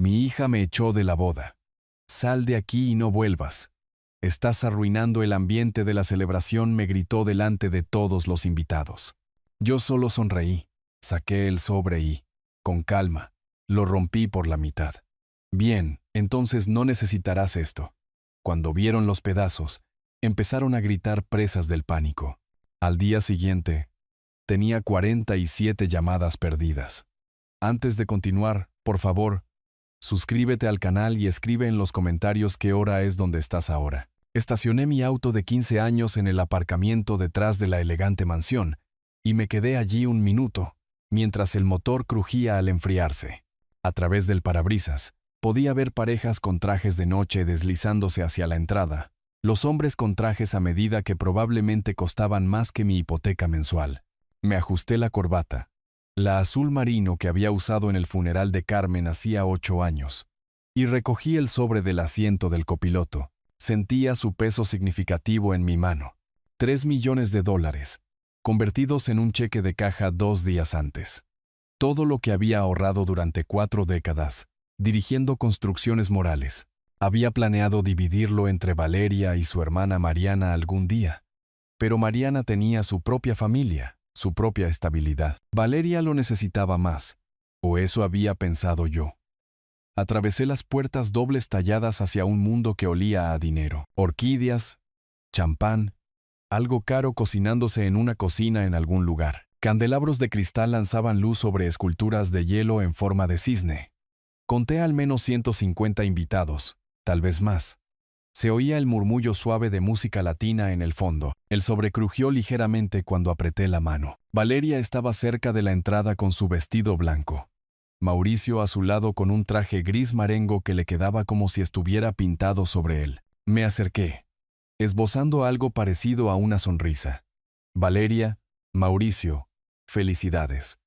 Mi hija me echó de la boda. Sal de aquí y no vuelvas. Estás arruinando el ambiente de la celebración, me gritó delante de todos los invitados. Yo solo sonreí, saqué el sobre y, con calma, lo rompí por la mitad. Bien, entonces no necesitarás esto. Cuando vieron los pedazos, empezaron a gritar presas del pánico. Al día siguiente, tenía 47 llamadas perdidas. Antes de continuar, por favor, suscríbete al canal y escribe en los comentarios qué hora es donde estás ahora. Estacioné mi auto de 15 años en el aparcamiento detrás de la elegante mansión y me quedé allí un minuto, mientras el motor crujía al enfriarse. A través del parabrisas, podía ver parejas con trajes de noche deslizándose hacia la entrada, los hombres con trajes a medida que probablemente costaban más que mi hipoteca mensual. Me ajusté la corbata, la azul marino que había usado en el funeral de Carmen hacía 8 años, y recogí el sobre del asiento del copiloto. Sentía su peso significativo en mi mano. $3 millones, convertidos en un cheque de caja 2 días antes. Todo lo que había ahorrado durante 4 décadas, dirigiendo construcciones morales. Había planeado dividirlo entre Valeria y su hermana Mariana algún día. Pero Mariana tenía su propia familia, su propia estabilidad. Valeria lo necesitaba más, o eso había pensado yo. Atravesé las puertas dobles talladas hacia un mundo que olía a dinero. Orquídeas, champán, algo caro cocinándose en una cocina en algún lugar. Candelabros de cristal lanzaban luz sobre esculturas de hielo en forma de cisne. Conté al menos 150 invitados, tal vez más. Se oía el murmullo suave de música latina en el fondo. El sobre crujió ligeramente cuando apreté la mano. Valeria estaba cerca de la entrada con su vestido blanco. Mauricio a su lado con un traje gris marengo que le quedaba como si estuviera pintado sobre él. Me acerqué, esbozando algo parecido a una sonrisa. Valeria, Mauricio, felicidades.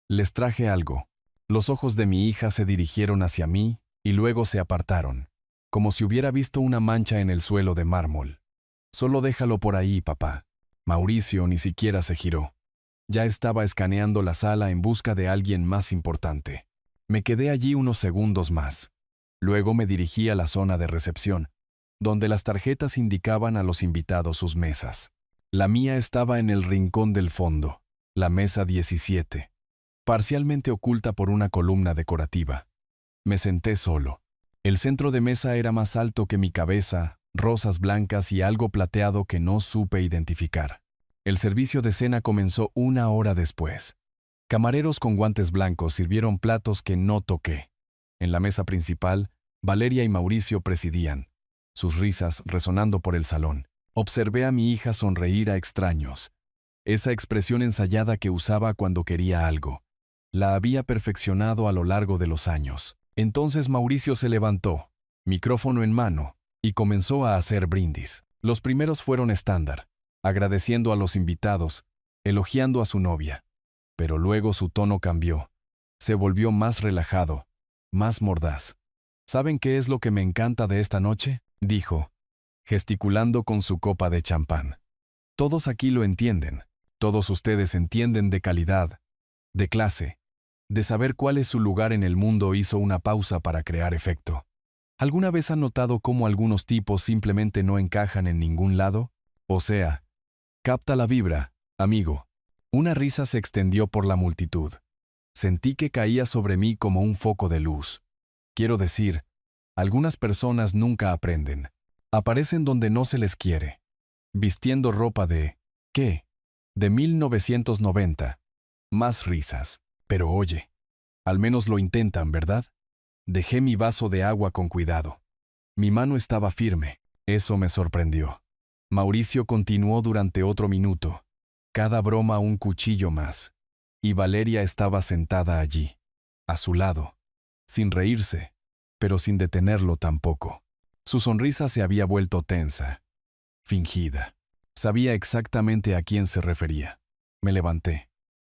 Les traje algo. Los ojos de mi hija se dirigieron hacia mí y luego se apartaron, como si hubiera visto una mancha en el suelo de mármol. Solo déjalo por ahí, papá. Mauricio ni siquiera se giró. Ya estaba escaneando la sala en busca de alguien más importante. Me quedé allí unos segundos más. Luego me dirigí a la zona de recepción, donde las tarjetas indicaban a los invitados sus mesas. La mía estaba en el rincón del fondo, la mesa 17, parcialmente oculta por una columna decorativa. Me senté solo. El centro de mesa era más alto que mi cabeza, rosas blancas y algo plateado que no supe identificar. El servicio de cena comenzó 1 hora después. Camareros con guantes blancos sirvieron platos que no toqué. En la mesa principal, Valeria y Mauricio presidían, sus risas resonando por el salón. Observé a mi hija sonreír a extraños. Esa expresión ensayada que usaba cuando quería algo. La había perfeccionado a lo largo de los años. Entonces Mauricio se levantó, micrófono en mano, y comenzó a hacer brindis. Los primeros fueron estándar, agradeciendo a los invitados, elogiando a su novia. Pero luego su tono cambió. Se volvió más relajado, más mordaz. ¿Saben qué es lo que me encanta de esta noche?, dijo, gesticulando con su copa de champán. Todos aquí lo entienden. Todos ustedes entienden de calidad, de clase, de saber cuál es su lugar en el mundo. Hizo una pausa para crear efecto. ¿Alguna vez han notado cómo algunos tipos simplemente no encajan en ningún lado? O sea, capta la vibra, amigo. Una risa se extendió por la multitud. Sentí que caía sobre mí como un foco de luz. Quiero decir, algunas personas nunca aprenden. Aparecen donde no se les quiere. Vistiendo ropa de... ¿qué? De 1990. Más risas. Pero oye, al menos lo intentan, ¿verdad? Dejé mi vaso de agua con cuidado. Mi mano estaba firme. Eso me sorprendió. Mauricio continuó durante otro minuto. Cada broma un cuchillo más. Y Valeria estaba sentada allí, a su lado, sin reírse, pero sin detenerlo tampoco. Su sonrisa se había vuelto tensa, fingida. Sabía exactamente a quién se refería. Me levanté.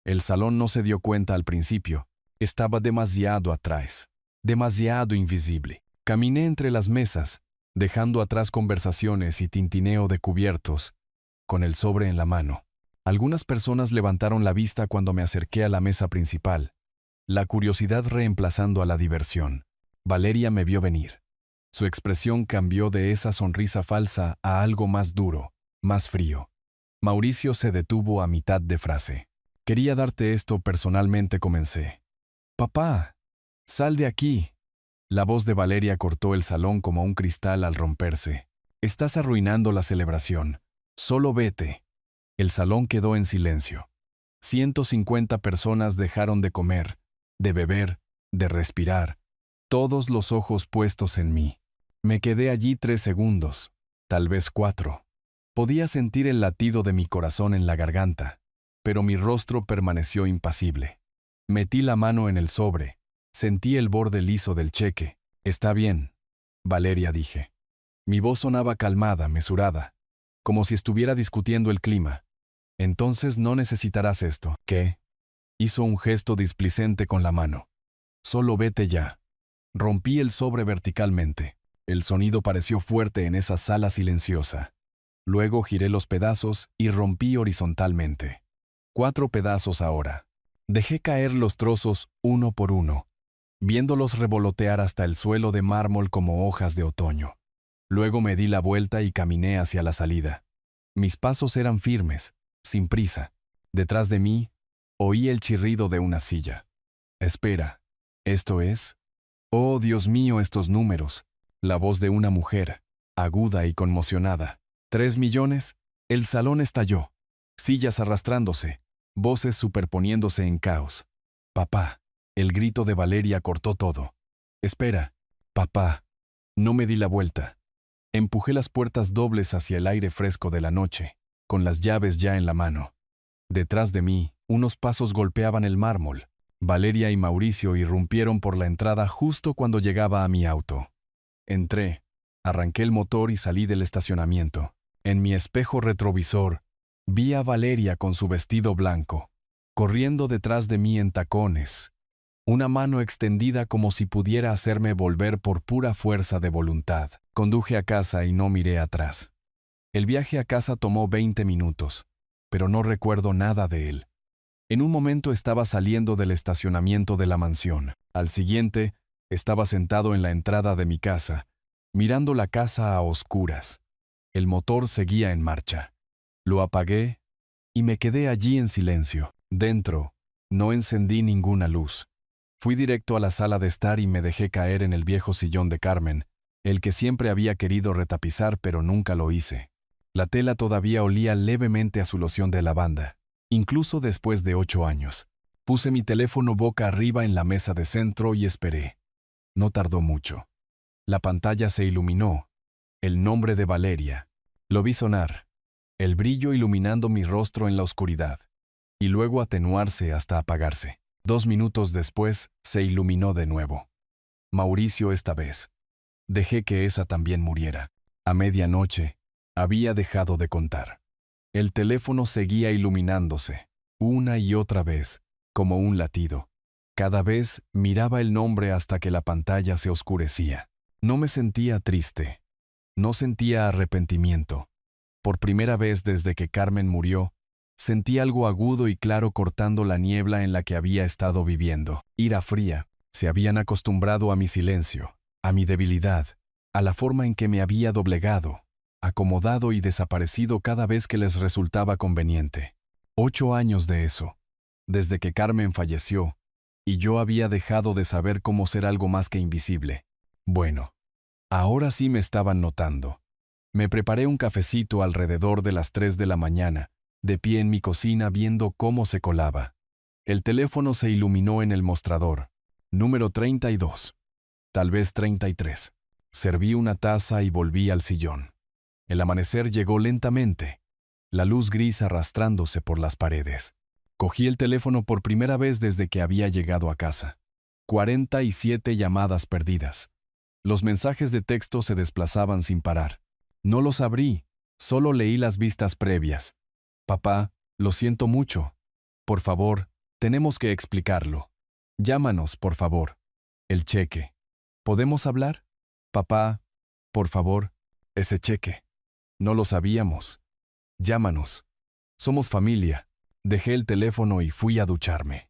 El salón no se dio cuenta al principio. Estaba demasiado atrás, demasiado invisible. Caminé entre las mesas, dejando atrás conversaciones y tintineo de cubiertos, con el sobre en la mano. Algunas personas levantaron la vista cuando me acerqué a la mesa principal, la curiosidad reemplazando a la diversión. Valeria me vio venir. Su expresión cambió de esa sonrisa falsa a algo más duro, más frío. Mauricio se detuvo a mitad de frase. Quería darte esto personalmente, comencé. Papá, sal de aquí. La voz de Valeria cortó el salón como un cristal al romperse. Estás arruinando la celebración. Solo vete. El salón quedó en silencio. 150 personas dejaron de comer, de beber, de respirar, todos los ojos puestos en mí. Me quedé allí 3 segundos, tal vez 4. Podía sentir el latido de mi corazón en la garganta, pero mi rostro permaneció impasible. Metí la mano en el sobre, sentí el borde liso del cheque. Está bien, Valeria, dije. Mi voz sonaba calmada, mesurada, como si estuviera discutiendo el clima. Entonces no necesitarás esto. ¿Qué? Hizo un gesto displicente con la mano. Solo vete ya. Rompí el sobre verticalmente. El sonido pareció fuerte en esa sala silenciosa. Luego giré los pedazos y rompí horizontalmente. 4 pedazos ahora. Dejé caer los trozos uno por uno, viéndolos revolotear hasta el suelo de mármol como hojas de otoño. Luego me di la vuelta y caminé hacia la salida. Mis pasos eran firmes, sin prisa. Detrás de mí, oí el chirrido de una silla. Espera, ¿esto es? Oh, Dios mío, estos números. La voz de una mujer, aguda y conmocionada. 3 millones. El salón estalló. Sillas arrastrándose, voces superponiéndose en caos. Papá. El grito de Valeria cortó todo. Espera, papá. No me di la vuelta. Empujé las puertas dobles hacia el aire fresco de la noche, con las llaves ya en la mano. Detrás de mí, unos pasos golpeaban el mármol. Valeria y Mauricio irrumpieron por la entrada justo cuando llegaba a mi auto. Entré, arranqué el motor y salí del estacionamiento. En mi espejo retrovisor, vi a Valeria con su vestido blanco, corriendo detrás de mí en tacones, una mano extendida como si pudiera hacerme volver por pura fuerza de voluntad. Conduje a casa y no miré atrás. El viaje a casa tomó 20 minutos, pero no recuerdo nada de él. En un momento estaba saliendo del estacionamiento de la mansión. Al siguiente, estaba sentado en la entrada de mi casa, mirando la casa a oscuras. El motor seguía en marcha. Lo apagué y me quedé allí en silencio. Dentro, no encendí ninguna luz. Fui directo a la sala de estar y me dejé caer en el viejo sillón de Carmen, el que siempre había querido retapizar pero nunca lo hice. La tela todavía olía levemente a su loción de lavanda, incluso después de 8 años. Puse mi teléfono boca arriba en la mesa de centro y esperé. No tardó mucho. La pantalla se iluminó. El nombre de Valeria. Lo vi sonar, el brillo iluminando mi rostro en la oscuridad, y luego atenuarse hasta apagarse. 2 minutos después, se iluminó de nuevo. Mauricio esta vez. Dejé que esa también muriera. A medianoche, había dejado de contar. El teléfono seguía iluminándose, una y otra vez, como un latido. Cada vez miraba el nombre hasta que la pantalla se oscurecía. No me sentía triste. No sentía arrepentimiento. Por primera vez desde que Carmen murió, sentí algo agudo y claro cortando la niebla en la que había estado viviendo. Ira fría. Se habían acostumbrado a mi silencio, a mi debilidad, a la forma en que me había doblegado, acomodado y desaparecido cada vez que les resultaba conveniente. 8 años de eso, desde que Carmen falleció, y yo había dejado de saber cómo ser algo más que invisible. Bueno, ahora sí me estaban notando. Me preparé un cafecito alrededor de las 3 de la mañana, de pie en mi cocina viendo cómo se colaba. El teléfono se iluminó en el mostrador. Número 32. Tal vez 33. Serví una taza y volví al sillón. El amanecer llegó lentamente, la luz gris arrastrándose por las paredes. Cogí el teléfono por primera vez desde que había llegado a casa. 47 llamadas perdidas. Los mensajes de texto se desplazaban sin parar. No los abrí, solo leí las vistas previas. Papá, lo siento mucho. Por favor, tenemos que explicarlo. Llámanos, por favor. El cheque. ¿Podemos hablar? Papá, por favor, ese cheque. No lo sabíamos. Llámanos. Somos familia. Dejé el teléfono y fui a ducharme.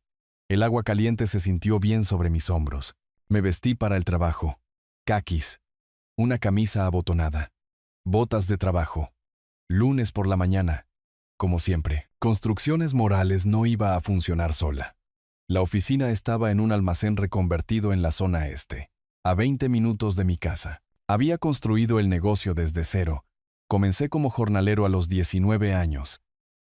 El agua caliente se sintió bien sobre mis hombros. Me vestí para el trabajo. Caquis. Una camisa abotonada. Botas de trabajo. Lunes por la mañana. Como siempre, Construcciones Morales no iba a funcionar sola. La oficina estaba en un almacén reconvertido en la zona este, a 20 minutos de mi casa. Había construido el negocio desde cero. Comencé como jornalero a los 19 años.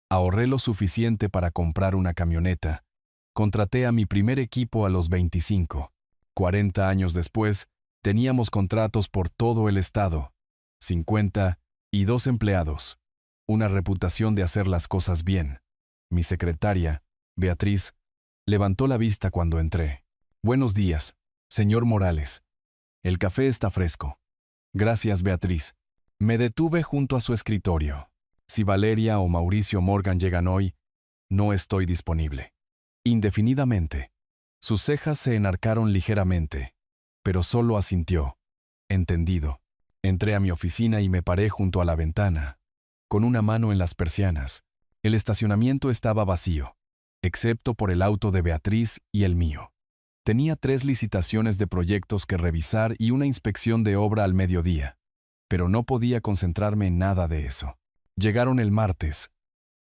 Ahorré lo suficiente para comprar una camioneta. Contraté a mi primer equipo a los 25. 40 años después, teníamos contratos por todo el estado. 52 empleados. Una reputación de hacer las cosas bien. Mi secretaria, Beatriz, levantó la vista cuando entré. Buenos días, señor Morales. El café está fresco. Gracias, Beatriz. Me detuve junto a su escritorio. Si Valeria o Mauricio Morgan llegan hoy, no estoy disponible. Indefinidamente. Sus cejas se enarcaron ligeramente, pero solo asintió. Entendido. Entré a mi oficina y me paré junto a la ventana, con una mano en las persianas. El estacionamiento estaba vacío, excepto por el auto de Beatriz y el mío. Tenía 3 licitaciones de proyectos que revisar y una inspección de obra al mediodía, pero no podía concentrarme en nada de eso. Llegaron el martes,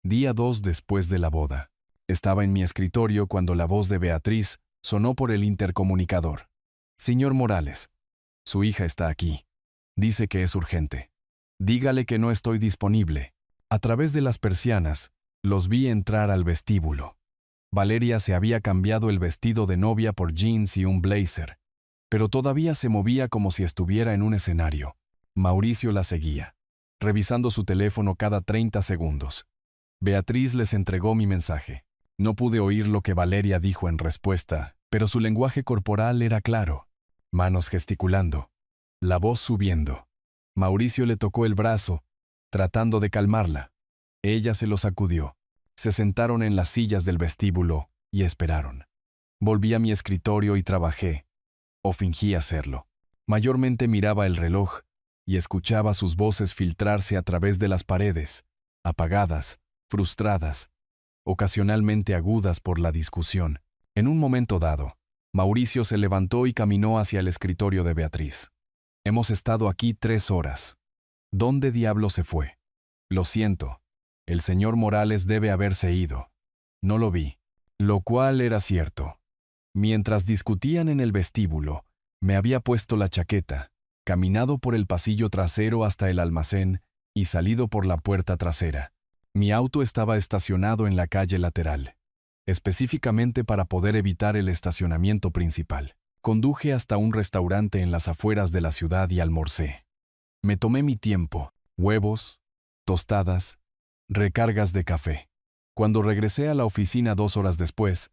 día 2 después de la boda. Estaba en mi escritorio cuando la voz de Beatriz sonó por el intercomunicador. Señor Morales, su hija está aquí. Dice que es urgente. Dígale que no estoy disponible. A través de las persianas, los vi entrar al vestíbulo. Valeria se había cambiado el vestido de novia por jeans y un blazer, pero todavía se movía como si estuviera en un escenario. Mauricio la seguía, revisando su teléfono cada 30 segundos. Beatriz les entregó mi mensaje. No pude oír lo que Valeria dijo en respuesta, pero su lenguaje corporal era claro. Manos gesticulando, la voz subiendo. Mauricio le tocó el brazo, tratando de calmarla. Ella se lo sacudió. Se sentaron en las sillas del vestíbulo y esperaron. Volví a mi escritorio y trabajé, o fingí hacerlo. Mayormente miraba el reloj y escuchaba sus voces filtrarse a través de las paredes, apagadas, frustradas, ocasionalmente agudas por la discusión. En un momento dado, Mauricio se levantó y caminó hacia el escritorio de Beatriz. Hemos estado aquí 3 horas. ¿Dónde diablo se fue? Lo siento. El señor Morales debe haberse ido. No lo vi. Lo cual era cierto. Mientras discutían en el vestíbulo, me había puesto la chaqueta, caminado por el pasillo trasero hasta el almacén y salido por la puerta trasera. Mi auto estaba estacionado en la calle lateral, específicamente para poder evitar el estacionamiento principal. Conduje hasta un restaurante en las afueras de la ciudad y almorcé. Me tomé mi tiempo, huevos, tostadas, recargas de café. Cuando regresé a la oficina 2 horas después,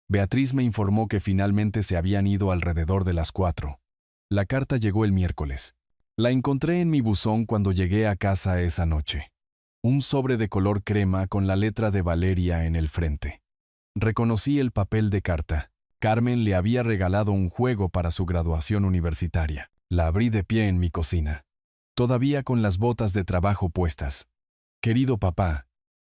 Beatriz me informó que finalmente se habían ido alrededor de las 4. La carta llegó el miércoles. La encontré en mi buzón cuando llegué a casa esa noche. Un sobre de color crema con la letra de Valeria en el frente. Reconocí el papel de carta. Carmen le había regalado un juego para su graduación universitaria. La abrí de pie en mi cocina, todavía con las botas de trabajo puestas. Querido papá,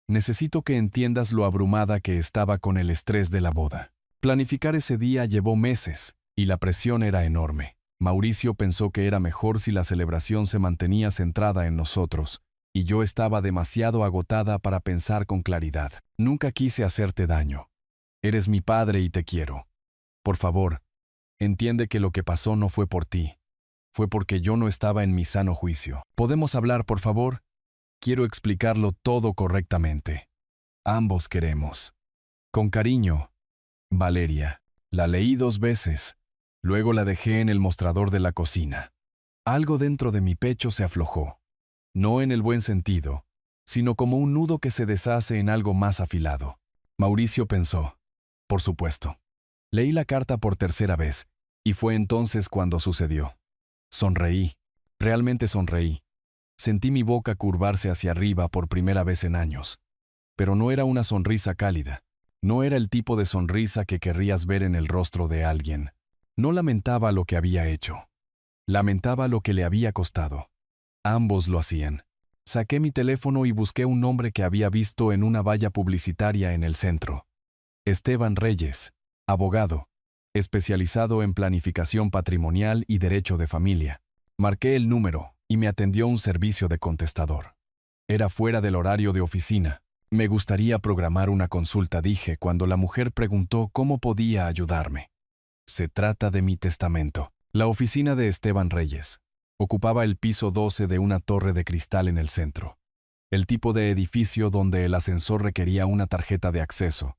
necesito que entiendas lo abrumada que estaba con el estrés de la boda. Planificar ese día llevó meses, y la presión era enorme. Mauricio pensó que era mejor si la celebración se mantenía centrada en nosotros, y yo estaba demasiado agotada para pensar con claridad. Nunca quise hacerte daño. Eres mi padre y te quiero. Por favor, entiende que lo que pasó no fue por ti. Fue porque yo no estaba en mi sano juicio. ¿Podemos hablar, por favor? Quiero explicarlo todo correctamente. Ambos queremos. Con cariño, Valeria. La leí 2 veces. Luego la dejé en el mostrador de la cocina. Algo dentro de mi pecho se aflojó. No en el buen sentido, sino como un nudo que se deshace en algo más afilado. Mauricio pensó. Por supuesto. Leí la carta por 3ª vez, y fue entonces cuando sucedió. Sonreí. Realmente sonreí. Sentí mi boca curvarse hacia arriba por primera vez en años. Pero no era una sonrisa cálida. No era el tipo de sonrisa que querrías ver en el rostro de alguien. No lamentaba lo que había hecho. Lamentaba lo que le había costado. Ambos lo hacían. Saqué mi teléfono y busqué un nombre que había visto en una valla publicitaria en el centro. Esteban Reyes, abogado. especializado en planificación patrimonial y derecho de familia. Marqué el número y me atendió un servicio de contestador. Era fuera del horario de oficina. Me gustaría programar una consulta, dije, cuando la mujer preguntó cómo podía ayudarme. Se trata de mi testamento. La oficina de Esteban Reyes. Ocupaba el piso 12 de una torre de cristal en el centro. El tipo de edificio donde el ascensor requería una tarjeta de acceso.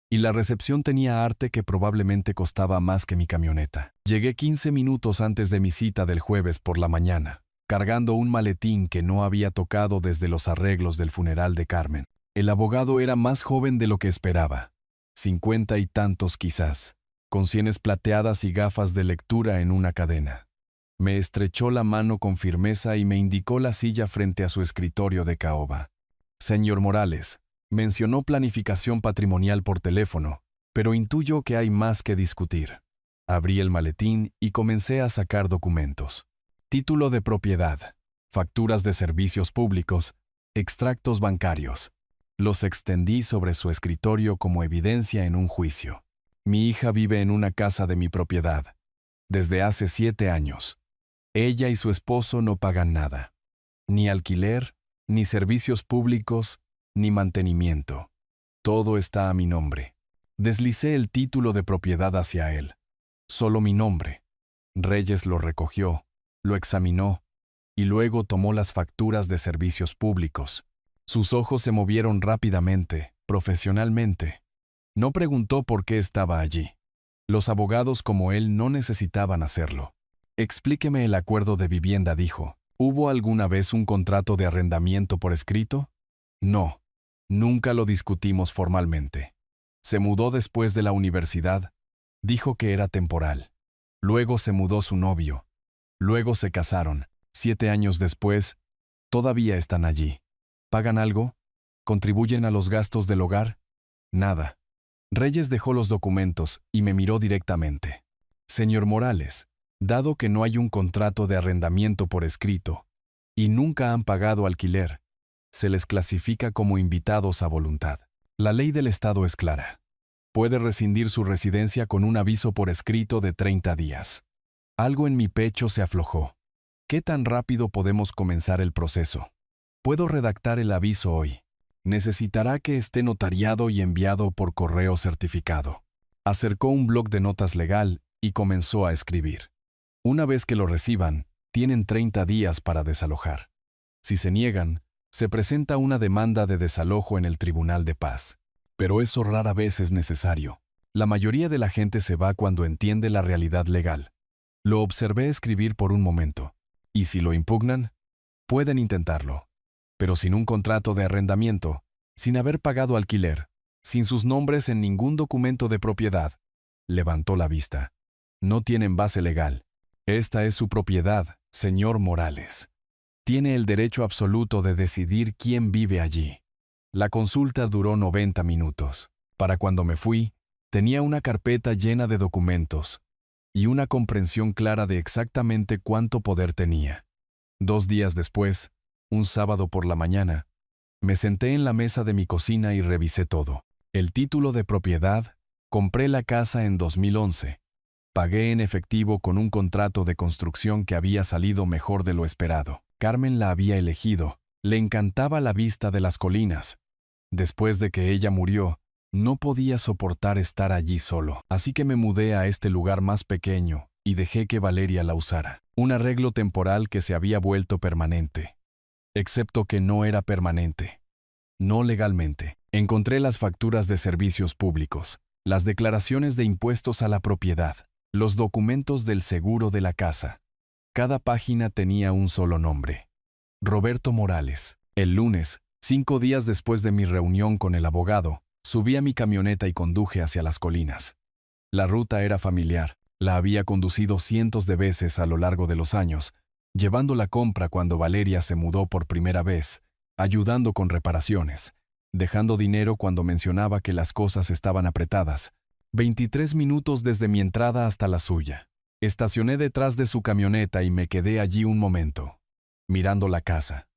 Y la recepción tenía arte que probablemente costaba más que mi camioneta. Llegué 15 minutos antes de mi cita del jueves por la mañana, cargando un maletín que no había tocado desde los arreglos del funeral de Carmen. El abogado era más joven de lo que esperaba, 50 y tantos quizás, con sienes plateadas y gafas de lectura en una cadena. Me estrechó la mano con firmeza y me indicó la silla frente a su escritorio de caoba. Señor Morales, mencionó planificación patrimonial por teléfono, pero intuyo que hay más que discutir. Abrí el maletín y comencé a sacar documentos. Título de propiedad, facturas de servicios públicos, extractos bancarios. Los extendí sobre su escritorio como evidencia en un juicio. Mi hija vive en una casa de mi propiedad, desde hace 7 años. Ella y su esposo no pagan nada. Ni alquiler, ni servicios públicos, ni mantenimiento. Todo está a mi nombre. Deslicé el título de propiedad hacia él. Solo mi nombre. Reyes lo recogió, lo examinó, y luego tomó las facturas de servicios públicos. Sus ojos se movieron rápidamente, profesionalmente. No preguntó por qué estaba allí. Los abogados como él no necesitaban hacerlo. Explíqueme el acuerdo de vivienda, dijo. ¿Hubo alguna vez un contrato de arrendamiento por escrito? No, nunca lo discutimos formalmente. Se mudó después de la universidad. Dijo que era temporal. Luego se mudó su novio. Luego se casaron. 7 años después, todavía están allí. ¿Pagan algo? ¿Contribuyen a los gastos del hogar? Nada. Reyes dejó los documentos y me miró directamente. Señor Morales, dado que no hay un contrato de arrendamiento por escrito y nunca han pagado alquiler, se les clasifica como invitados a voluntad. La ley del Estado es clara. Puede rescindir su residencia con un aviso por escrito de 30 días. Algo en mi pecho se aflojó. ¿Qué tan rápido podemos comenzar el proceso? Puedo redactar el aviso hoy. Necesitará que esté notariado y enviado por correo certificado. Acercó un bloc de notas legal y comenzó a escribir. Una vez que lo reciban, tienen 30 días para desalojar. Si se niegan, se presenta una demanda de desalojo en el Tribunal de Paz. Pero eso rara vez es necesario. La mayoría de la gente se va cuando entiende la realidad legal. Lo observé escribir por un momento. Y si lo impugnan, pueden intentarlo. Pero sin un contrato de arrendamiento, sin haber pagado alquiler, sin sus nombres en ningún documento de propiedad, levantó la vista. No tienen base legal. Esta es su propiedad, señor Morales. Tiene el derecho absoluto de decidir quién vive allí. La consulta duró 90 minutos. Para cuando me fui, tenía una carpeta llena de documentos y una comprensión clara de exactamente cuánto poder tenía. 2 días después, un sábado por la mañana, me senté en la mesa de mi cocina y revisé todo. El título de propiedad, compré la casa en 2011. Pagué en efectivo con un contrato de construcción que había salido mejor de lo esperado. Carmen la había elegido. Le encantaba la vista de las colinas. Después de que ella murió, no podía soportar estar allí solo. Así que me mudé a este lugar más pequeño y dejé que Valeria la usara. Un arreglo temporal que se había vuelto permanente. Excepto que no era permanente. No legalmente. Encontré las facturas de servicios públicos, las declaraciones de impuestos a la propiedad, los documentos del seguro de la casa. Cada página tenía un solo nombre. Roberto Morales. El lunes, 5 días después de mi reunión con el abogado, subí a mi camioneta y conduje hacia las colinas. La ruta era familiar. La había conducido cientos de veces a lo largo de los años, llevando la compra cuando Valeria se mudó por primera vez, ayudando con reparaciones, dejando dinero cuando mencionaba que las cosas estaban apretadas. 23 minutos desde mi entrada hasta la suya. Estacioné detrás de su camioneta y me quedé allí un momento, mirando la casa.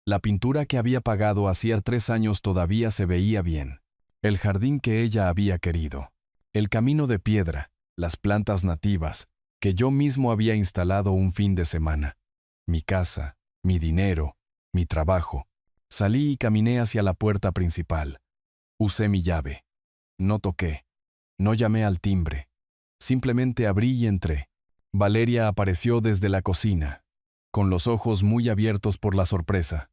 La pintura que había pagado hacía 3 años todavía se veía bien. El jardín que ella había querido. El camino de piedra, las plantas nativas, que yo mismo había instalado un fin de semana. Mi casa, mi dinero, mi trabajo. Salí y caminé hacia la puerta principal. Usé mi llave. No toqué. No llamé al timbre. Simplemente abrí y entré. Valeria apareció desde la cocina, con los ojos muy abiertos por la sorpresa,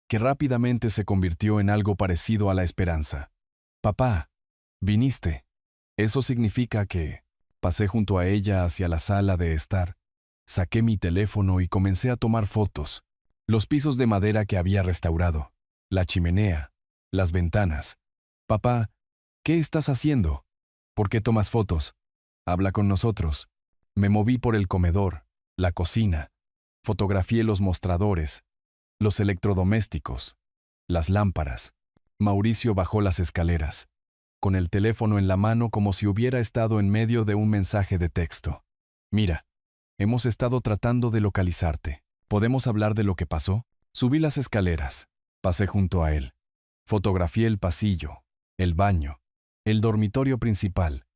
que rápidamente se convirtió en algo parecido a la esperanza. «Papá, viniste. Eso significa que...». Pasé junto a ella hacia la sala de estar. Saqué mi teléfono y comencé a tomar fotos. Los pisos de madera que había restaurado, la chimenea, las ventanas. «Papá, ¿qué estás haciendo? ¿Por qué tomas fotos? Habla con nosotros». Me moví por el comedor, la cocina. Fotografié los mostradores, los electrodomésticos, las lámparas. Mauricio bajó las escaleras, con el teléfono en la mano como si hubiera estado en medio de un mensaje de texto. «Mira, hemos estado tratando de localizarte. ¿Podemos hablar de lo que pasó?» Subí las escaleras, pasé junto a él. Fotografié el pasillo, el baño, el dormitorio principal,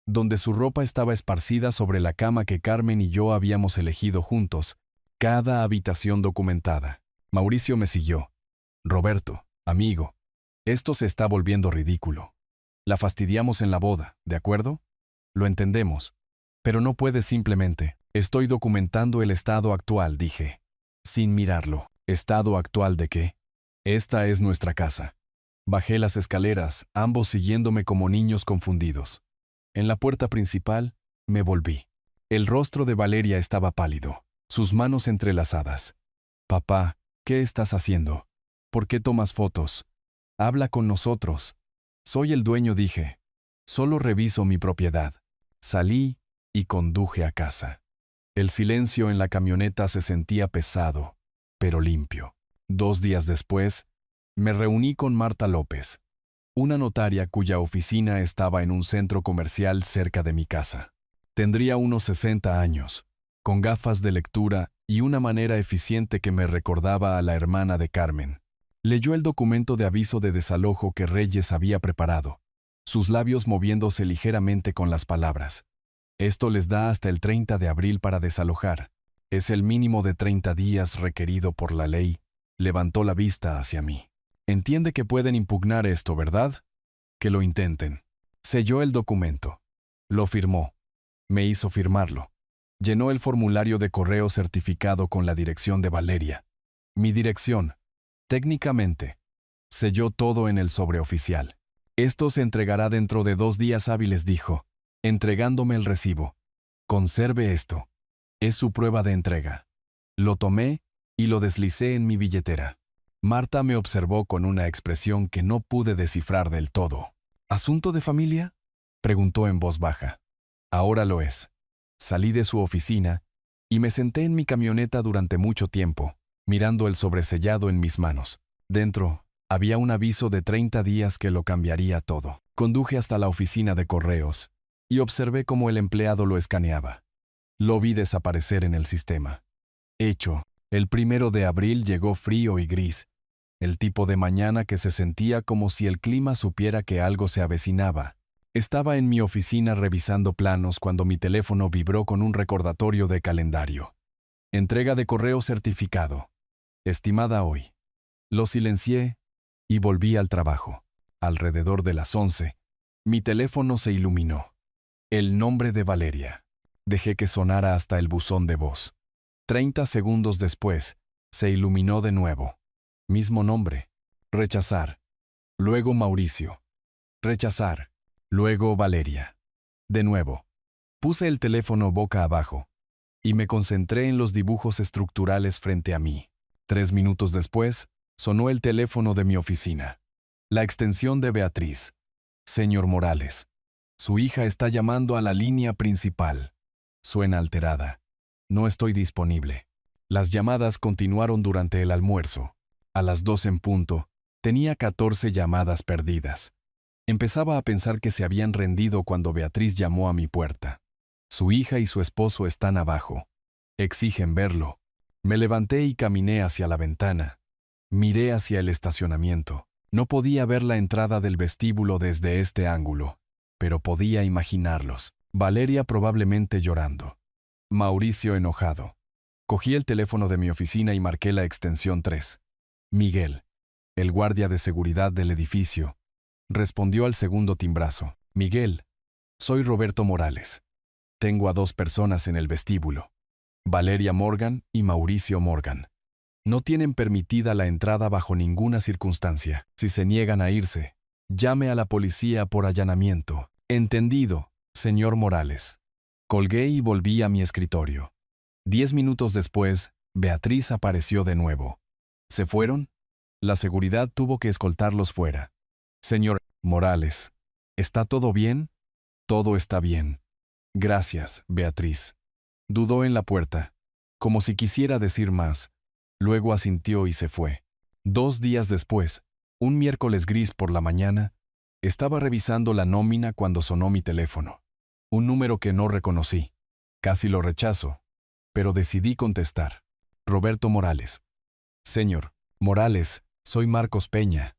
donde su ropa estaba esparcida sobre la cama que Carmen y yo habíamos elegido juntos, cada habitación documentada. Mauricio me siguió. «Roberto, amigo, esto se está volviendo ridículo. La fastidiamos en la boda, ¿de acuerdo? Lo entendemos. Pero no puedes simplemente...». «Estoy documentando el estado actual», dije, sin mirarlo. «¿Estado actual de qué? Esta es nuestra casa». Bajé las escaleras, ambos siguiéndome como niños confundidos. En la puerta principal, me volví. El rostro de Valeria estaba pálido, sus manos entrelazadas. «Papá, ¿qué estás haciendo? ¿Por qué tomas fotos? Habla con nosotros». «Soy el dueño», dije. «Solo reviso mi propiedad». Salí y conduje a casa. El silencio en la camioneta se sentía pesado, pero limpio. 2 días después, me reuní con Marta López, una notaria cuya oficina estaba en un centro comercial cerca de mi casa. Tendría unos 60 años, con gafas de lectura y una manera eficiente que me recordaba a la hermana de Carmen. Leyó el documento de aviso de desalojo que Reyes había preparado, sus labios moviéndose ligeramente con las palabras. «Esto les da hasta el 30 de abril para desalojar. Es el mínimo de 30 días requerido por la ley». Levantó la vista hacia mí. «Entiende que pueden impugnar esto, ¿verdad? Que lo intenten». Selló el documento. Lo firmó. Me hizo firmarlo. Llenó el formulario de correo certificado con la dirección de Valeria. Mi dirección. Técnicamente. Selló todo en el sobre oficial. «Esto se entregará dentro de 2 días hábiles», dijo, entregándome el recibo. «Conserve esto. Es su prueba de entrega». Lo tomé y lo deslicé en mi billetera. Marta me observó con una expresión que no pude descifrar del todo. «¿Asunto de familia?», preguntó en voz baja. «Ahora lo es». Salí de su oficina y me senté en mi camioneta durante mucho tiempo, mirando el sobresellado en mis manos. Dentro había un aviso de 30 días que lo cambiaría todo. Conduje hasta la oficina de correos y observé cómo el empleado lo escaneaba. Lo vi desaparecer en el sistema. Hecho, el 1 de abril llegó frío y gris, el tipo de mañana que se sentía como si el clima supiera que algo se avecinaba. Estaba en mi oficina revisando planos cuando mi teléfono vibró con un recordatorio de calendario. «Entrega de correo certificado. Estimada hoy». Lo silencié y volví al trabajo. Alrededor de las 11, mi teléfono se iluminó. El nombre de Valeria. Dejé que sonara hasta el buzón de voz. 30 segundos después, se iluminó de nuevo. Mismo nombre. Rechazar. Luego Mauricio. Rechazar. Luego Valeria. De nuevo. Puse el teléfono boca abajo y me concentré en los dibujos estructurales frente a mí. 3 minutos después, sonó el teléfono de mi oficina. La extensión de Beatriz. «Señor Morales. Su hija está llamando a la línea principal». Suena alterada. «No estoy disponible». Las llamadas continuaron durante el almuerzo. A las 2 en punto, tenía 14 llamadas perdidas. Empezaba a pensar que se habían rendido cuando Beatriz llamó a mi puerta. «Su hija y su esposo están abajo. Exigen verlo». Me levanté y caminé hacia la ventana. Miré hacia el estacionamiento. No podía ver la entrada del vestíbulo desde este ángulo, pero podía imaginarlos. Valeria probablemente llorando. Mauricio enojado. Cogí el teléfono de mi oficina y marqué la extensión 3. Miguel, el guardia de seguridad del edificio, respondió al segundo timbrazo. Miguel, soy Roberto Morales. Tengo a 2 personas en el vestíbulo. Valeria Morgan y Mauricio Morgan. No tienen permitida la entrada bajo ninguna circunstancia. Si se niegan a irse, llame a la policía por allanamiento. Entendido, señor Morales. Colgué y volví a mi escritorio. 10 minutos después, Beatriz apareció de nuevo. ¿Se fueron? La seguridad tuvo que escoltarlos fuera. Señor Morales, ¿está todo bien? Todo está bien. Gracias, Beatriz. Dudó en la puerta, como si quisiera decir más. Luego asintió y se fue. 2 días después, un miércoles gris por la mañana, estaba revisando la nómina cuando sonó mi teléfono. Un número que no reconocí. Casi lo rechazo, pero decidí contestar. Roberto Morales. Señor Morales, soy Marcos Peña.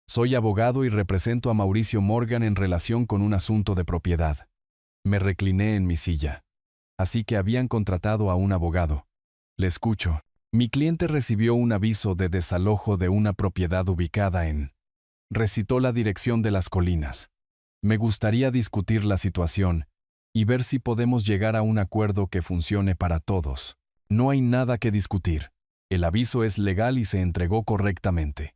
Soy abogado y represento a Mauricio Morgan en relación con un asunto de propiedad. Me recliné en mi silla. Así que habían contratado a un abogado. Le escucho. Mi cliente recibió un aviso de desalojo de una propiedad ubicada en... Recitó la dirección de las colinas. Me gustaría discutir la situación y ver si podemos llegar a un acuerdo que funcione para todos. No hay nada que discutir. El aviso es legal y se entregó correctamente.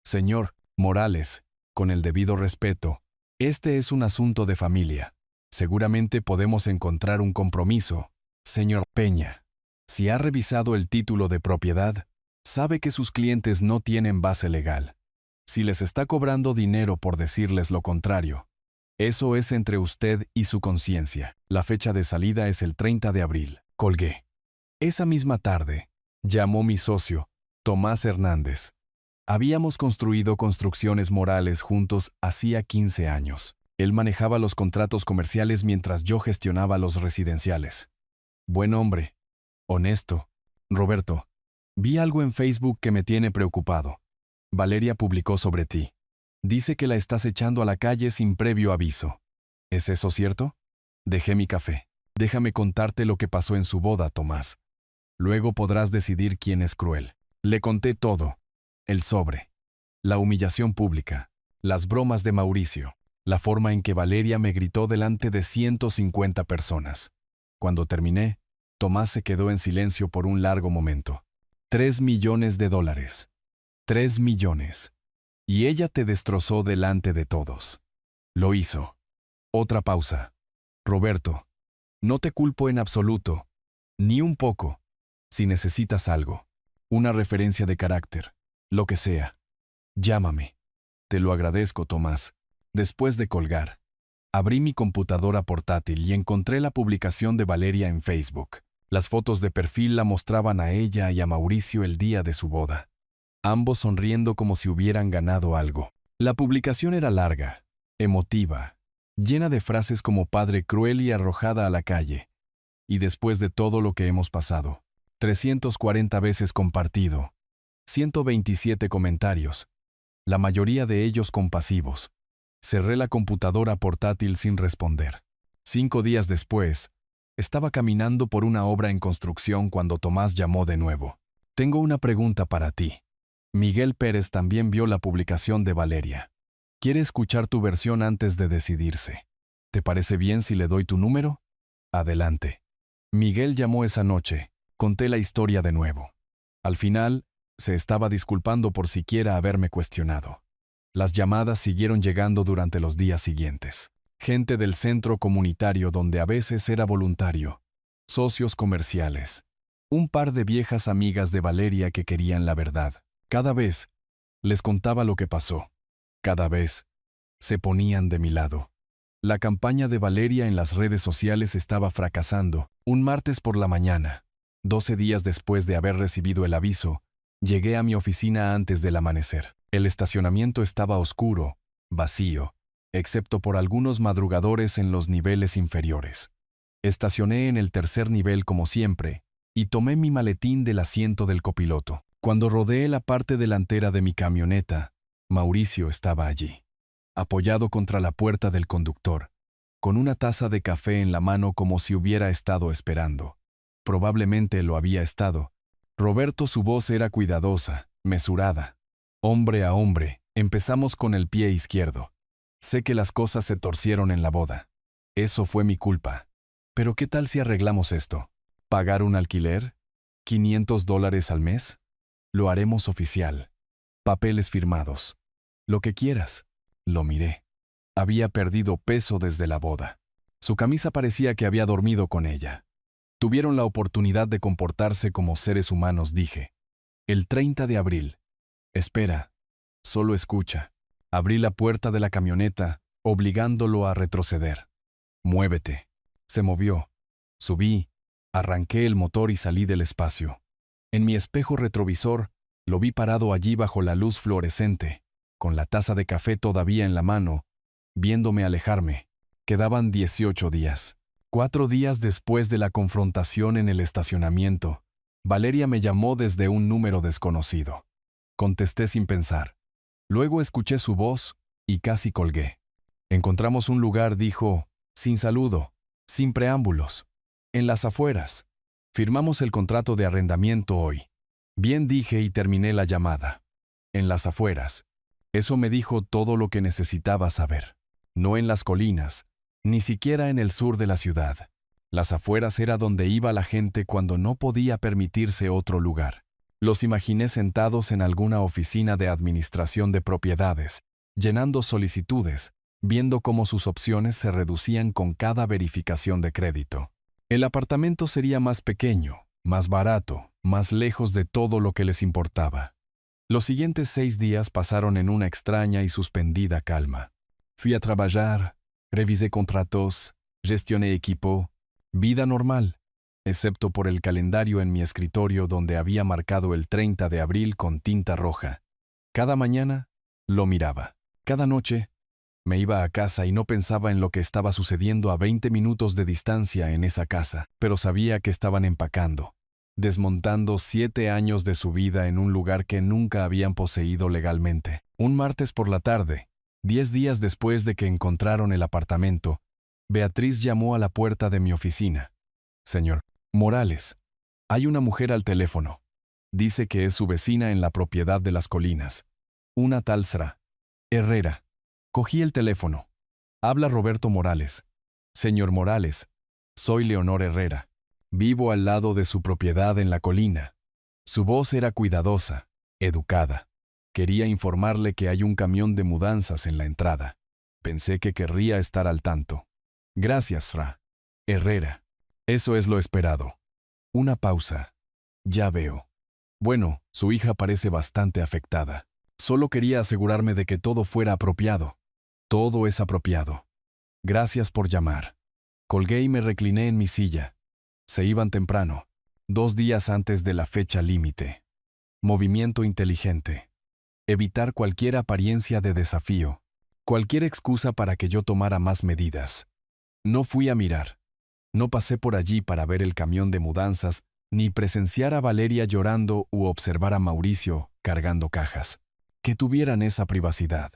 Señor Morales, con el debido respeto, este es un asunto de familia. Seguramente podemos encontrar un compromiso. Señor Peña, si ha revisado el título de propiedad, sabe que sus clientes no tienen base legal. Si les está cobrando dinero por decirles lo contrario, eso es entre usted y su conciencia. La fecha de salida es el 30 de abril. Colgué. Esa misma tarde, llamó mi socio, Tomás Hernández. Habíamos construido construcciones Morales juntos hacía 15 años. Él manejaba los contratos comerciales mientras yo gestionaba los residenciales. Buen hombre. Honesto. Roberto, vi algo en Facebook que me tiene preocupado. Valeria publicó sobre ti. Dice que la estás echando a la calle sin previo aviso. ¿Es eso cierto? Dejé mi café. Déjame contarte lo que pasó en su boda, Tomás. Luego podrás decidir quién es cruel. Le conté todo. El sobre. La humillación pública. Las bromas de Mauricio. La forma en que Valeria me gritó delante de 150 personas. Cuando terminé, Tomás se quedó en silencio por un largo momento. $3 millones. 3 millones. Y ella te destrozó delante de todos. Lo hizo. Otra pausa. Roberto, no te culpo en absoluto, ni un poco. Si necesitas algo, una referencia de carácter, lo que sea, llámame. Te lo agradezco, Tomás. Después de colgar, abrí mi computadora portátil y encontré la publicación de Valeria en Facebook. Las fotos de perfil la mostraban a ella y a Mauricio el día de su boda. Ambos sonriendo como si hubieran ganado algo. La publicación era larga, emotiva, llena de frases como padre cruel y arrojada a la calle. Y después de todo lo que hemos pasado, 340 veces compartido, 127 comentarios, la mayoría de ellos compasivos. Cerré la computadora portátil sin responder. 5 días después, estaba caminando por una obra en construcción cuando Tomás llamó de nuevo. Tengo una pregunta para ti. Miguel Pérez también vio la publicación de Valeria. Quiere escuchar tu versión antes de decidirse. ¿Te parece bien si le doy tu número? Adelante. Miguel llamó esa noche. Conté la historia de nuevo. Al final, se estaba disculpando por siquiera haberme cuestionado. Las llamadas siguieron llegando durante los días siguientes. Gente del centro comunitario donde a veces era voluntario. Socios comerciales. Un par de viejas amigas de Valeria que querían la verdad. Cada vez, les contaba lo que pasó. Cada vez, se ponían de mi lado. La campaña de Valeria en las redes sociales estaba fracasando. Un martes por la mañana, 12 días después de haber recibido el aviso, llegué a mi oficina antes del amanecer. El estacionamiento estaba oscuro, vacío, excepto por algunos madrugadores en los niveles inferiores. Estacioné en el tercer nivel como siempre, y tomé mi maletín del asiento del copiloto. Cuando rodeé la parte delantera de mi camioneta, Mauricio estaba allí, apoyado contra la puerta del conductor, con una taza de café en la mano como si hubiera estado esperando. Probablemente lo había estado. Roberto, su voz era cuidadosa, mesurada. Hombre a hombre, empezamos con el pie izquierdo. Sé que las cosas se torcieron en la boda. Eso fue mi culpa. Pero ¿qué tal si arreglamos esto? ¿Pagar un alquiler? ¿$500 al mes? Lo haremos oficial. Papeles firmados. Lo que quieras. Lo miré. Había perdido peso desde la boda. Su camisa parecía que había dormido con ella. Tuvieron la oportunidad de comportarse como seres humanos, dije. El 30 de abril. Espera. Solo escucha. Abrí la puerta de la camioneta, obligándolo a retroceder. Muévete. Se movió. Subí, arranqué el motor y salí del espacio. En mi espejo retrovisor, lo vi parado allí bajo la luz fluorescente, con la taza de café todavía en la mano, viéndome alejarme. Quedaban 18 días. 4 días después de la confrontación en el estacionamiento, Valeria me llamó desde un número desconocido. Contesté sin pensar. Luego escuché su voz y casi colgué. Encontramos un lugar, dijo, sin saludo, sin preámbulos. En las afueras. Firmamos el contrato de arrendamiento hoy. Bien, dije y terminé la llamada. En las afueras. Eso me dijo todo lo que necesitaba saber. No en las colinas, ni siquiera en el sur de la ciudad. Las afueras era donde iba la gente cuando no podía permitirse otro lugar. Los imaginé sentados en alguna oficina de administración de propiedades, llenando solicitudes, viendo cómo sus opciones se reducían con cada verificación de crédito. El apartamento sería más pequeño, más barato, más lejos de todo lo que les importaba. Los siguientes 6 días pasaron en una extraña y suspendida calma. Fui a trabajar, revisé contratos, gestioné equipo, vida normal, excepto por el calendario en mi escritorio donde había marcado el 30 de abril con tinta roja. Cada mañana lo miraba. Cada noche me iba a casa y no pensaba en lo que estaba sucediendo a 20 minutos de distancia en esa casa, pero sabía que estaban empacando, desmontando 7 años de su vida en un lugar que nunca habían poseído legalmente. Un martes por la tarde, 10 días después de que encontraron el apartamento, Beatriz llamó a la puerta de mi oficina. Señor Morales, hay una mujer al teléfono. Dice que es su vecina en la propiedad de las colinas. Una tal Sra. Herrera. Cogí el teléfono. Habla Roberto Morales. Señor Morales, soy Leonor Herrera. Vivo al lado de su propiedad en la colina. Su voz era cuidadosa, educada. Quería informarle que hay un camión de mudanzas en la entrada. Pensé que querría estar al tanto. Gracias, Sra. Herrera. Eso es lo esperado. Una pausa. Ya veo. Bueno, su hija parece bastante afectada. Solo quería asegurarme de que todo fuera apropiado. Todo es apropiado. Gracias por llamar. Colgué y me recliné en mi silla. Se iban temprano, 2 días antes de la fecha límite. Movimiento inteligente. Evitar cualquier apariencia de desafío. Cualquier excusa para que yo tomara más medidas. No fui a mirar. No pasé por allí para ver el camión de mudanzas, ni presenciar a Valeria llorando u observar a Mauricio cargando cajas. Que tuvieran esa privacidad.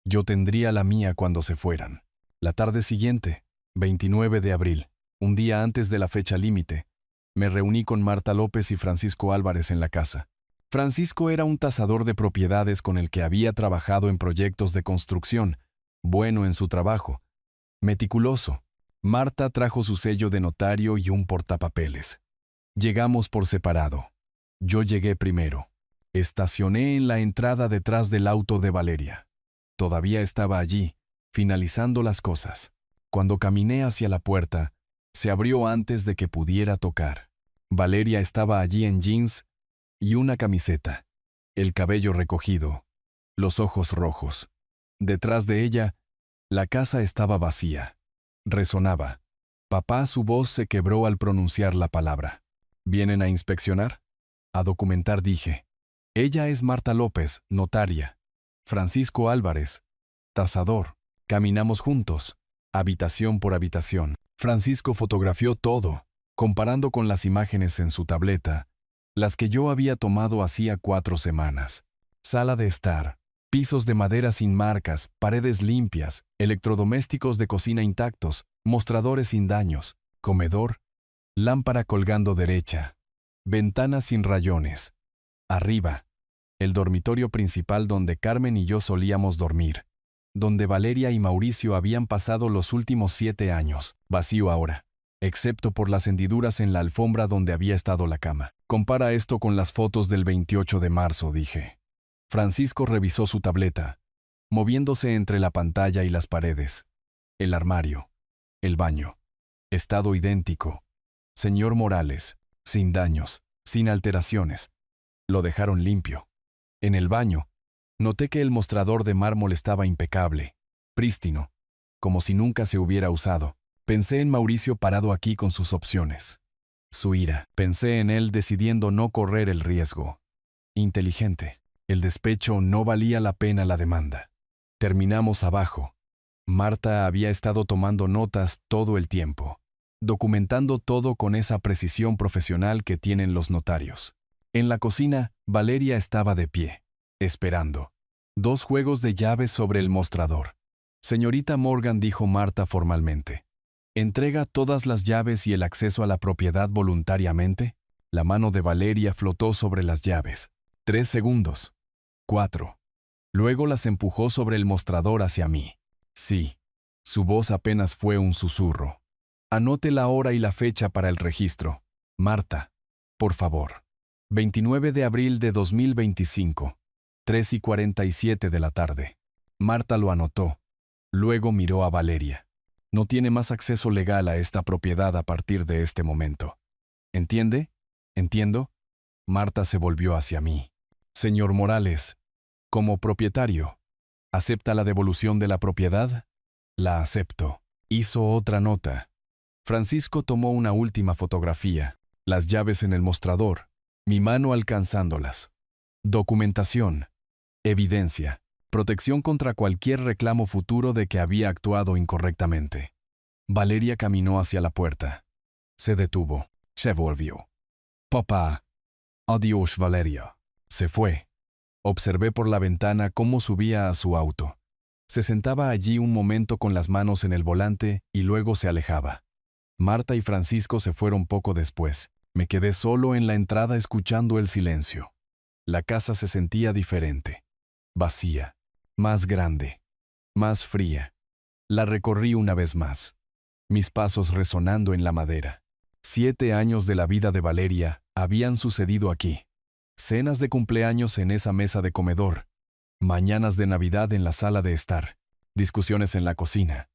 Yo tendría la mía cuando se fueran. La tarde siguiente, 29 de abril, un día antes de la fecha límite, me reuní con Marta López y Francisco Álvarez en la casa. Francisco era un tasador de propiedades con el que había trabajado en proyectos de construcción, bueno en su trabajo, meticuloso. Marta trajo su sello de notario y un portapapeles. Llegamos por separado. Yo llegué primero. Estacioné en la entrada detrás del auto de Valeria. Todavía estaba allí, finalizando las cosas. Cuando caminé hacia la puerta, se abrió antes de que pudiera tocar. Valeria estaba allí en jeans y una camiseta, el cabello recogido, los ojos rojos. Detrás de ella, la casa estaba vacía. Resonaba. Papá, su voz se quebró al pronunciar la palabra. ¿Vienen a inspeccionar? A documentar, dije. Ella es Marta López, notaria. Francisco Álvarez, tasador. Caminamos juntos, habitación por habitación. Francisco fotografió todo, comparando con las imágenes en su tableta, las que yo había tomado hacía 4 semanas. Sala de estar, pisos de madera sin marcas, paredes limpias, electrodomésticos de cocina intactos, Mostradores sin daños, comedor, lámpara colgando derecha, ventanas sin rayones. Arriba, el dormitorio principal donde Carmen y yo solíamos dormir, donde Valeria y Mauricio habían pasado los últimos 7 años, vacío ahora, excepto por las hendiduras en la alfombra donde había estado la cama. Compara esto con las fotos del 28 de marzo, dije. Francisco revisó su tableta, moviéndose entre la pantalla y las paredes. El armario, el baño, estado idéntico. Señor Morales, sin daños, sin alteraciones. Lo dejaron limpio. En el baño, noté que el mostrador de mármol estaba impecable, prístino, como si nunca se hubiera usado. Pensé en Mauricio parado aquí con sus opciones. Su ira. Pensé en él decidiendo no correr el riesgo. Inteligente. El despecho no valía la pena la demanda. Terminamos abajo. Marta había estado tomando notas todo el tiempo, documentando todo con esa precisión profesional que tienen los notarios. En la cocina, Valeria estaba de pie, esperando. 2 juegos de llaves sobre el mostrador. Señorita Morgan, dijo Marta formalmente. ¿Entrega todas las llaves y el acceso a la propiedad voluntariamente? La mano de Valeria flotó sobre las llaves. 3 segundos. 4. Luego las empujó sobre el mostrador hacia mí. Sí. Su voz apenas fue un susurro. Anote la hora y la fecha para el registro. Marta, por favor. 29 de abril de 2025. 3:47 de la tarde. Marta lo anotó. Luego miró a Valeria. No tiene más acceso legal a esta propiedad a partir de este momento. ¿Entiende? ¿Entiendo? Marta se volvió hacia mí. Señor Morales, como propietario, ¿acepta la devolución de la propiedad? La acepto. Hizo otra nota. Francisco tomó una última fotografía. Las llaves en el mostrador, mi mano alcanzándolas. Documentación. Evidencia. Protección contra cualquier reclamo futuro de que había actuado incorrectamente. Valeria caminó hacia la puerta. Se detuvo. Se volvió. Papá. Adiós, Valeria. Se fue. Observé por la ventana cómo subía a su auto. Se sentaba allí un momento con las manos en el volante y luego se alejaba. Marta y Francisco se fueron poco después. Me quedé solo en la entrada escuchando el silencio. La casa se sentía diferente. Vacía. Más grande. Más fría. La recorrí una vez más. Mis pasos resonando en la madera. 7 años de la vida de Valeria habían sucedido aquí. Cenas de cumpleaños en esa mesa de comedor. Mañanas de Navidad en la sala de estar. Discusiones en la cocina.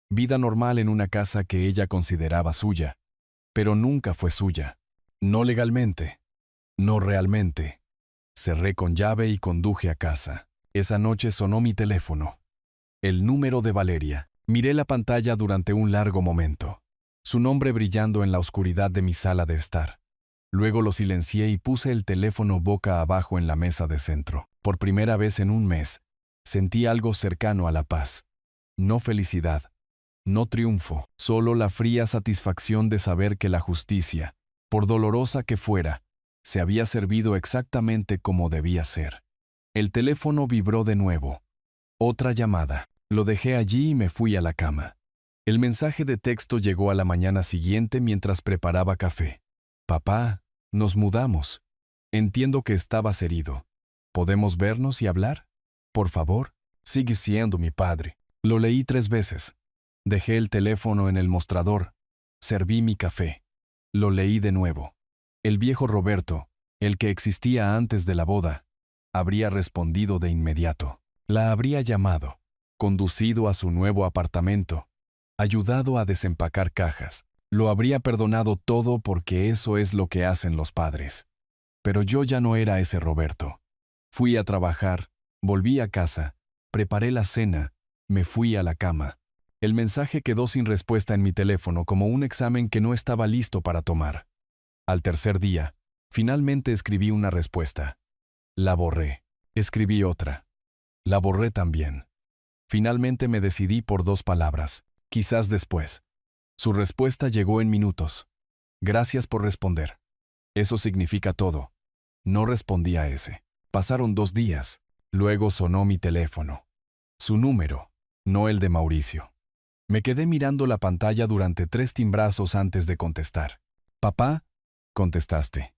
Vida normal en una casa que ella consideraba suya. Pero nunca fue suya. No legalmente. No realmente. Cerré con llave y conduje a casa. Esa noche sonó mi teléfono. El número de Valeria. Miré la pantalla durante un largo momento. Su nombre brillando en la oscuridad de mi sala de estar. Luego lo silencié y puse el teléfono boca abajo en la mesa de centro. Por primera vez en un mes, sentí algo cercano a la paz. No felicidad. No triunfo. Solo la fría satisfacción de saber que la justicia, por dolorosa que fuera, se había servido exactamente como debía ser. El teléfono vibró de nuevo. Otra llamada. Lo dejé allí y me fui a la cama. El mensaje de texto llegó a la mañana siguiente mientras preparaba café. Papá, nos mudamos. Entiendo que estabas herido. ¿Podemos vernos y hablar? Por favor, sigue siendo mi padre. Lo leí 3 veces. Dejé el teléfono en el mostrador. Serví mi café. Lo leí de nuevo. El viejo Roberto, el que existía antes de la boda, habría respondido de inmediato. La habría llamado, conducido a su nuevo apartamento, ayudado a desempacar cajas. Lo habría perdonado todo porque eso es lo que hacen los padres. Pero yo ya no era ese Roberto. Fui a trabajar, volví a casa, preparé la cena, me fui a la cama. El mensaje quedó sin respuesta en mi teléfono como un examen que no estaba listo para tomar. Al tercer día, finalmente escribí una respuesta. La borré. Escribí otra. La borré también. Finalmente me decidí por 2 palabras. Quizás después. Su respuesta llegó en minutos. Gracias por responder. Eso significa todo. No respondí a ese. Pasaron 2 días. Luego sonó mi teléfono. Su número, no el de Mauricio. Me quedé mirando la pantalla durante 3 timbrazos antes de contestar. «Papá», contestaste.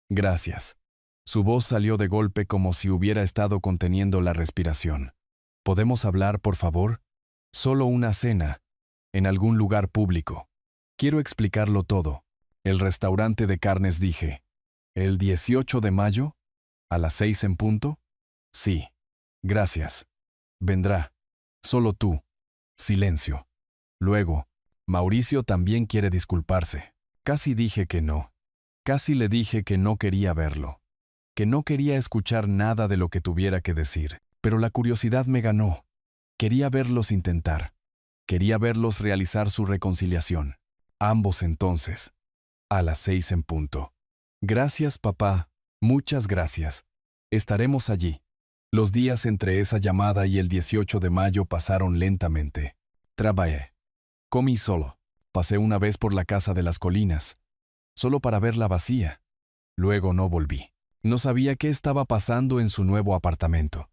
«Gracias». Su voz salió de golpe como si hubiera estado conteniendo la respiración. «¿Podemos hablar, por favor? Solo una cena, en algún lugar público. Quiero explicarlo todo». «El restaurante de carnes», dije. «¿El 18 de mayo? ¿A las 6 en punto?» «Sí. Gracias. Vendrá. Solo tú». Silencio. Luego, «Mauricio también quiere disculparse». Casi dije que no. Casi le dije que no quería verlo. Que no quería escuchar nada de lo que tuviera que decir. Pero la curiosidad me ganó. Quería verlos intentar. Quería verlos realizar su reconciliación. Ambos entonces. A las 6 en punto. «Gracias, papá. Muchas gracias. Estaremos allí». Los días entre esa llamada y el 18 de mayo pasaron lentamente. Trabajé. Comí solo. Pasé una vez por la casa de las colinas, solo para verla vacía. Luego no volví. No sabía qué estaba pasando en su nuevo apartamento.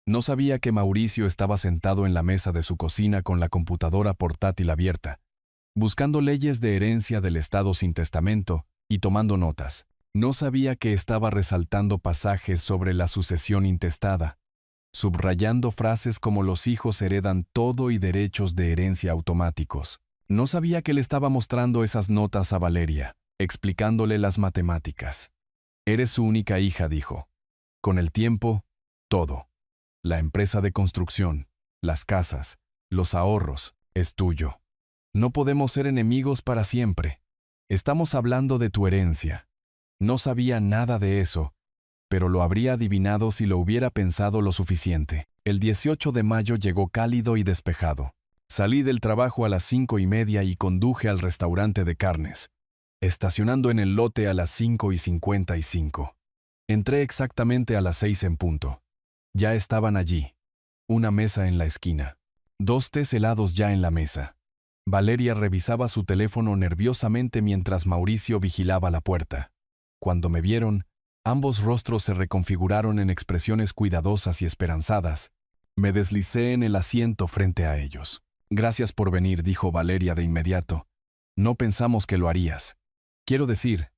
No sabía que Mauricio estaba sentado en la mesa de su cocina con la computadora portátil abierta, buscando leyes de herencia del estado sin testamento y tomando notas. No sabía que estaba resaltando pasajes sobre la sucesión intestada, subrayando frases como «los hijos heredan todo y derechos de herencia automáticos». No sabía que le estaba mostrando esas notas a Valeria, explicándole las matemáticas. «Eres su única hija», dijo. «Con el tiempo, todo. La empresa de construcción, las casas, los ahorros, es tuyo. No podemos ser enemigos para siempre. Estamos hablando de tu herencia». No sabía nada de eso, pero lo habría adivinado si lo hubiera pensado lo suficiente. El 18 de mayo llegó cálido y despejado. Salí del trabajo a las 5:30 y conduje al restaurante de carnes, estacionando en el lote a las 5:55. Entré exactamente a las 6 en punto. Ya estaban allí. Una mesa en la esquina. 2 tés helados ya en la mesa. Valeria revisaba su teléfono nerviosamente mientras Mauricio vigilaba la puerta. Cuando me vieron, ambos rostros se reconfiguraron en expresiones cuidadosas y esperanzadas. Me deslicé en el asiento frente a ellos. «Gracias por venir», dijo Valeria de inmediato. «No pensamos que lo harías. Quiero decir,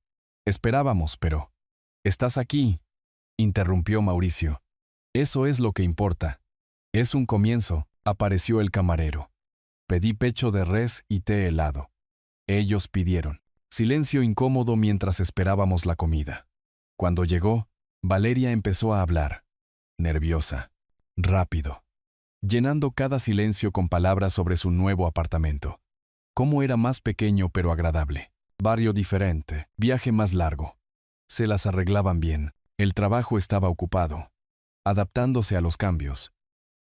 esperábamos, pero...» «Estás aquí», interrumpió Mauricio. «Eso es lo que importa. Es un comienzo», apareció el camarero. Pedí pecho de res y té helado. Ellos pidieron. Silencio incómodo mientras esperábamos la comida. Cuando llegó, Valeria empezó a hablar. Nerviosa. Rápido. Llenando cada silencio con palabras sobre su nuevo apartamento. Cómo era más pequeño pero agradable. Barrio diferente, viaje más largo. Se las arreglaban bien. El trabajo estaba ocupado, adaptándose a los cambios.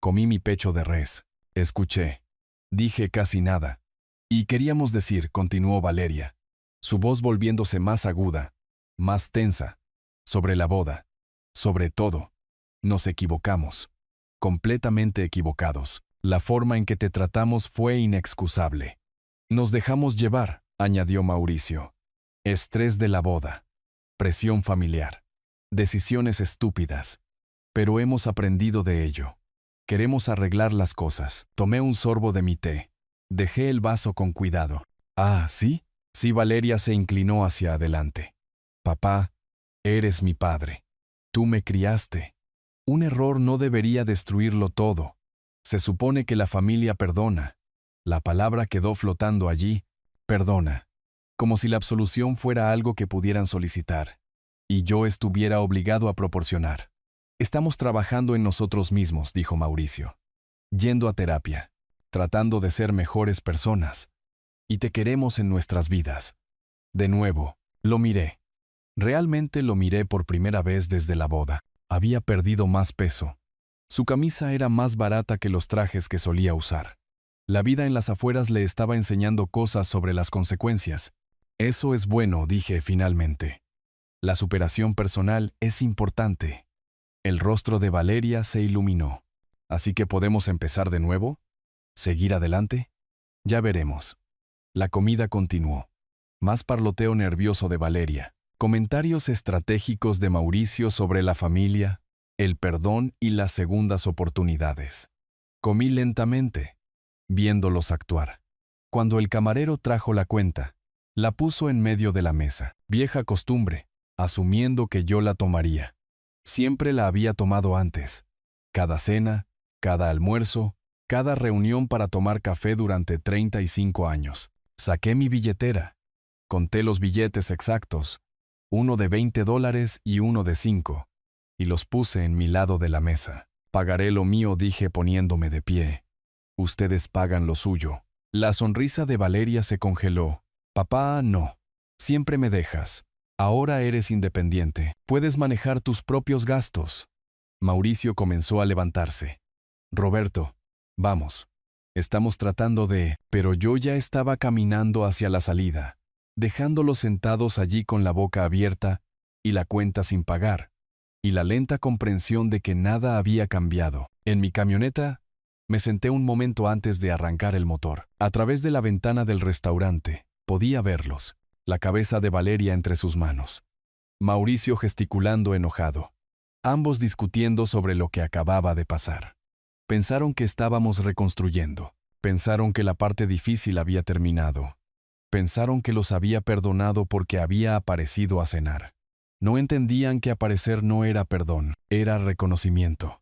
Comí mi pecho de res. Escuché. Dije casi nada. Y queríamos decir, continuó Valeria, su voz volviéndose más aguda, más tensa, sobre la boda. Sobre todo, nos equivocamos. Completamente equivocados. La forma en que te tratamos fue inexcusable. Nos dejamos llevar, añadió Mauricio. Estrés de la boda. Presión familiar. Decisiones estúpidas. Pero hemos aprendido de ello. Queremos arreglar las cosas. Tomé un sorbo de mi té. Dejé el vaso con cuidado. «Ah, ¿sí?» Sí, Valeria se inclinó hacia adelante. «Papá, eres mi padre. Tú me criaste. Un error no debería destruirlo todo. Se supone que la familia perdona». La palabra quedó flotando allí. «Perdona». Como si la absolución fuera algo que pudieran solicitar. Y yo estuviera obligado a proporcionar. «Estamos trabajando en nosotros mismos», dijo Mauricio. «Yendo a terapia. Tratando de ser mejores personas. Y te queremos en nuestras vidas». De nuevo, lo miré. Realmente lo miré por primera vez desde la boda. Había perdido más peso. Su camisa era más barata que los trajes que solía usar. La vida en las afueras le estaba enseñando cosas sobre las consecuencias. «Eso es bueno», dije finalmente. «La superación personal es importante». El rostro de Valeria se iluminó. «¿Así que podemos empezar de nuevo? ¿Seguir adelante? Ya veremos». La comida continuó. Más parloteo nervioso de Valeria. Comentarios estratégicos de Mauricio sobre la familia, el perdón y las segundas oportunidades. Comí lentamente, viéndolos actuar. Cuando el camarero trajo la cuenta, la puso en medio de la mesa. Vieja costumbre, asumiendo que yo la tomaría. Siempre la había tomado antes. Cada cena, cada almuerzo, cada reunión para tomar café durante 35 años. Saqué mi billetera. Conté los billetes exactos, uno de $20 y uno de 5, y los puse en mi lado de la mesa. Pagaré lo mío, dije poniéndome de pie. Ustedes pagan lo suyo. La sonrisa de Valeria se congeló. Papá, no. Siempre me dejas. Ahora eres independiente. Puedes manejar tus propios gastos. Mauricio comenzó a levantarse. Roberto, vamos. Estamos tratando de... Pero yo ya estaba caminando hacia la salida, dejándolos sentados allí con la boca abierta y la cuenta sin pagar, y la lenta comprensión de que nada había cambiado. En mi camioneta, me senté un momento antes de arrancar el motor. A través de la ventana del restaurante, podía verlos, la cabeza de Valeria entre sus manos. Mauricio gesticulando enojado. Ambos discutiendo sobre lo que acababa de pasar. Pensaron que estábamos reconstruyendo. Pensaron que la parte difícil había terminado. Pensaron que los había perdonado porque había aparecido a cenar. No entendían que aparecer no era perdón, era reconocimiento.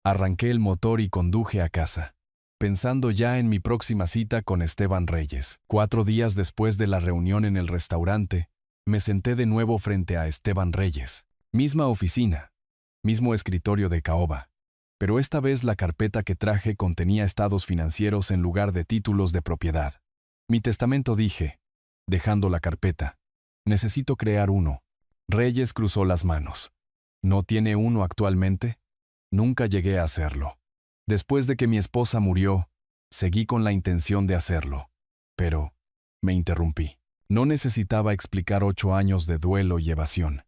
Arranqué el motor y conduje a casa, pensando ya en mi próxima cita con Esteban Reyes. 4 días después de la reunión en el restaurante, me senté de nuevo frente a Esteban Reyes. Misma oficina, mismo escritorio de caoba, pero esta vez la carpeta que traje contenía estados financieros en lugar de títulos de propiedad. Mi testamento, dije, dejando la carpeta. Necesito crear uno. Reyes cruzó las manos. ¿No tiene uno actualmente? Nunca llegué a hacerlo. Después de que mi esposa murió, seguí con la intención de hacerlo. Pero me interrumpí. No necesitaba explicar 8 años de duelo y evasión.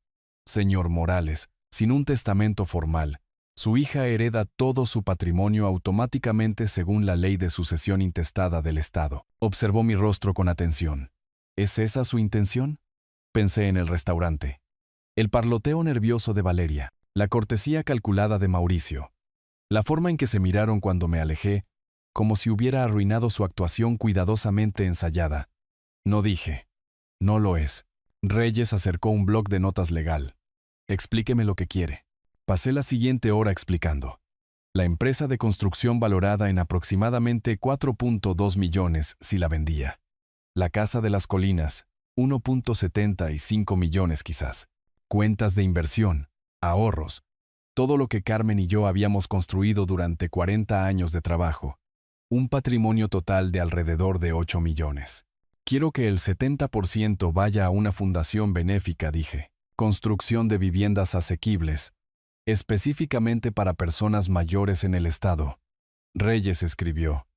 Señor Morales, sin un testamento formal, su hija hereda todo su patrimonio automáticamente según la ley de sucesión intestada del Estado. Observó mi rostro con atención. ¿Es esa su intención? Pensé en el restaurante. El parloteo nervioso de Valeria, la cortesía calculada de Mauricio, la forma en que se miraron cuando me alejé, como si hubiera arruinado su actuación cuidadosamente ensayada. No dije. No lo es. Reyes acercó un bloc de notas legal. Explíqueme lo que quiere. Pasé la siguiente hora explicando. La empresa de construcción valorada en aproximadamente 4.2 millones si la vendía. La casa de las colinas, 1.75 millones quizás. Cuentas de inversión, ahorros, todo lo que Carmen y yo habíamos construido durante 40 años de trabajo. Un patrimonio total de alrededor de 8 millones. Quiero que el 70% vaya a una fundación benéfica, dije. Construcción de viviendas asequibles, específicamente para personas mayores en el estado. Reyes escribió.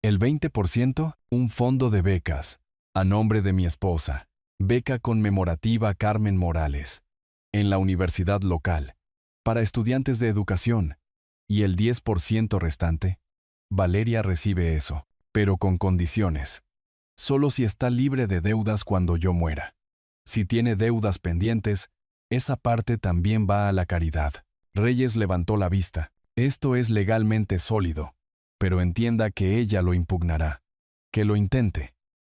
El 20%, un fondo de becas, a nombre de mi esposa. Beca conmemorativa Carmen Morales, en la universidad local, para estudiantes de educación. Y el 10% restante, Valeria recibe eso, pero con condiciones. Solo si está libre de deudas cuando yo muera. Si tiene deudas pendientes, esa parte también va a la caridad. Reyes levantó la vista. Esto es legalmente sólido, pero entienda que ella lo impugnará. Que lo intente.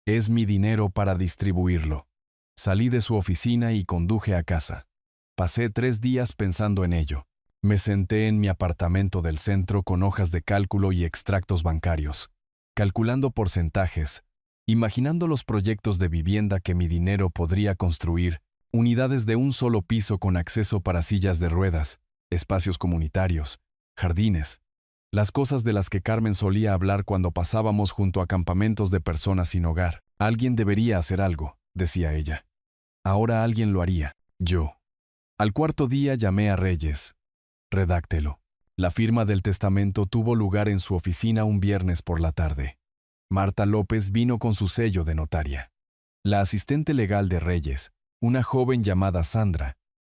Es mi dinero para distribuirlo. Salí de su oficina y conduje a casa. Pasé 3 días pensando en ello. Me senté en mi apartamento del centro con hojas de cálculo y extractos bancarios, calculando porcentajes, imaginando los proyectos de vivienda que mi dinero podría construir, unidades de un solo piso con acceso para sillas de ruedas, espacios comunitarios, jardines, las cosas de las que Carmen solía hablar cuando pasábamos junto a campamentos de personas sin hogar. Alguien debería hacer algo, decía ella. Ahora alguien lo haría, yo. Al 4.º día llamé a Reyes. Redáctelo. La firma del testamento tuvo lugar en su oficina un viernes por la tarde. Marta López vino con su sello de notaria. La asistente legal de Reyes, una joven llamada Sandra,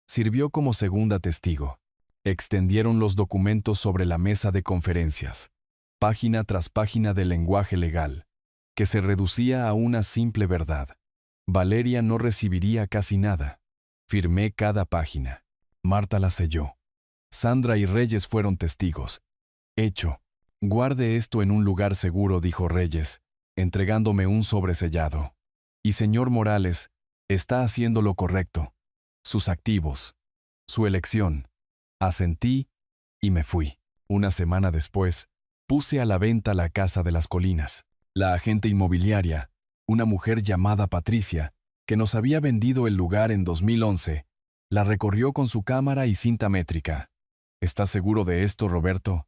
sirvió como segunda testigo. Extendieron los documentos sobre la mesa de conferencias, página tras página de lenguaje legal, que se reducía a una simple verdad. Valeria no recibiría casi nada. Firmé cada página. Marta la selló. Sandra y Reyes fueron testigos. Hecho. Guarde esto en un lugar seguro, dijo Reyes, entregándome un sobresellado. Y señor Morales, está haciendo lo correcto. Sus activos. Su elección. Asentí y me fui. Una semana después, puse a la venta la Casa de las Colinas. La agente inmobiliaria, una mujer llamada Patricia, que nos había vendido el lugar en 2011, la recorrió con su cámara y cinta métrica. ¿Estás seguro de esto, Roberto?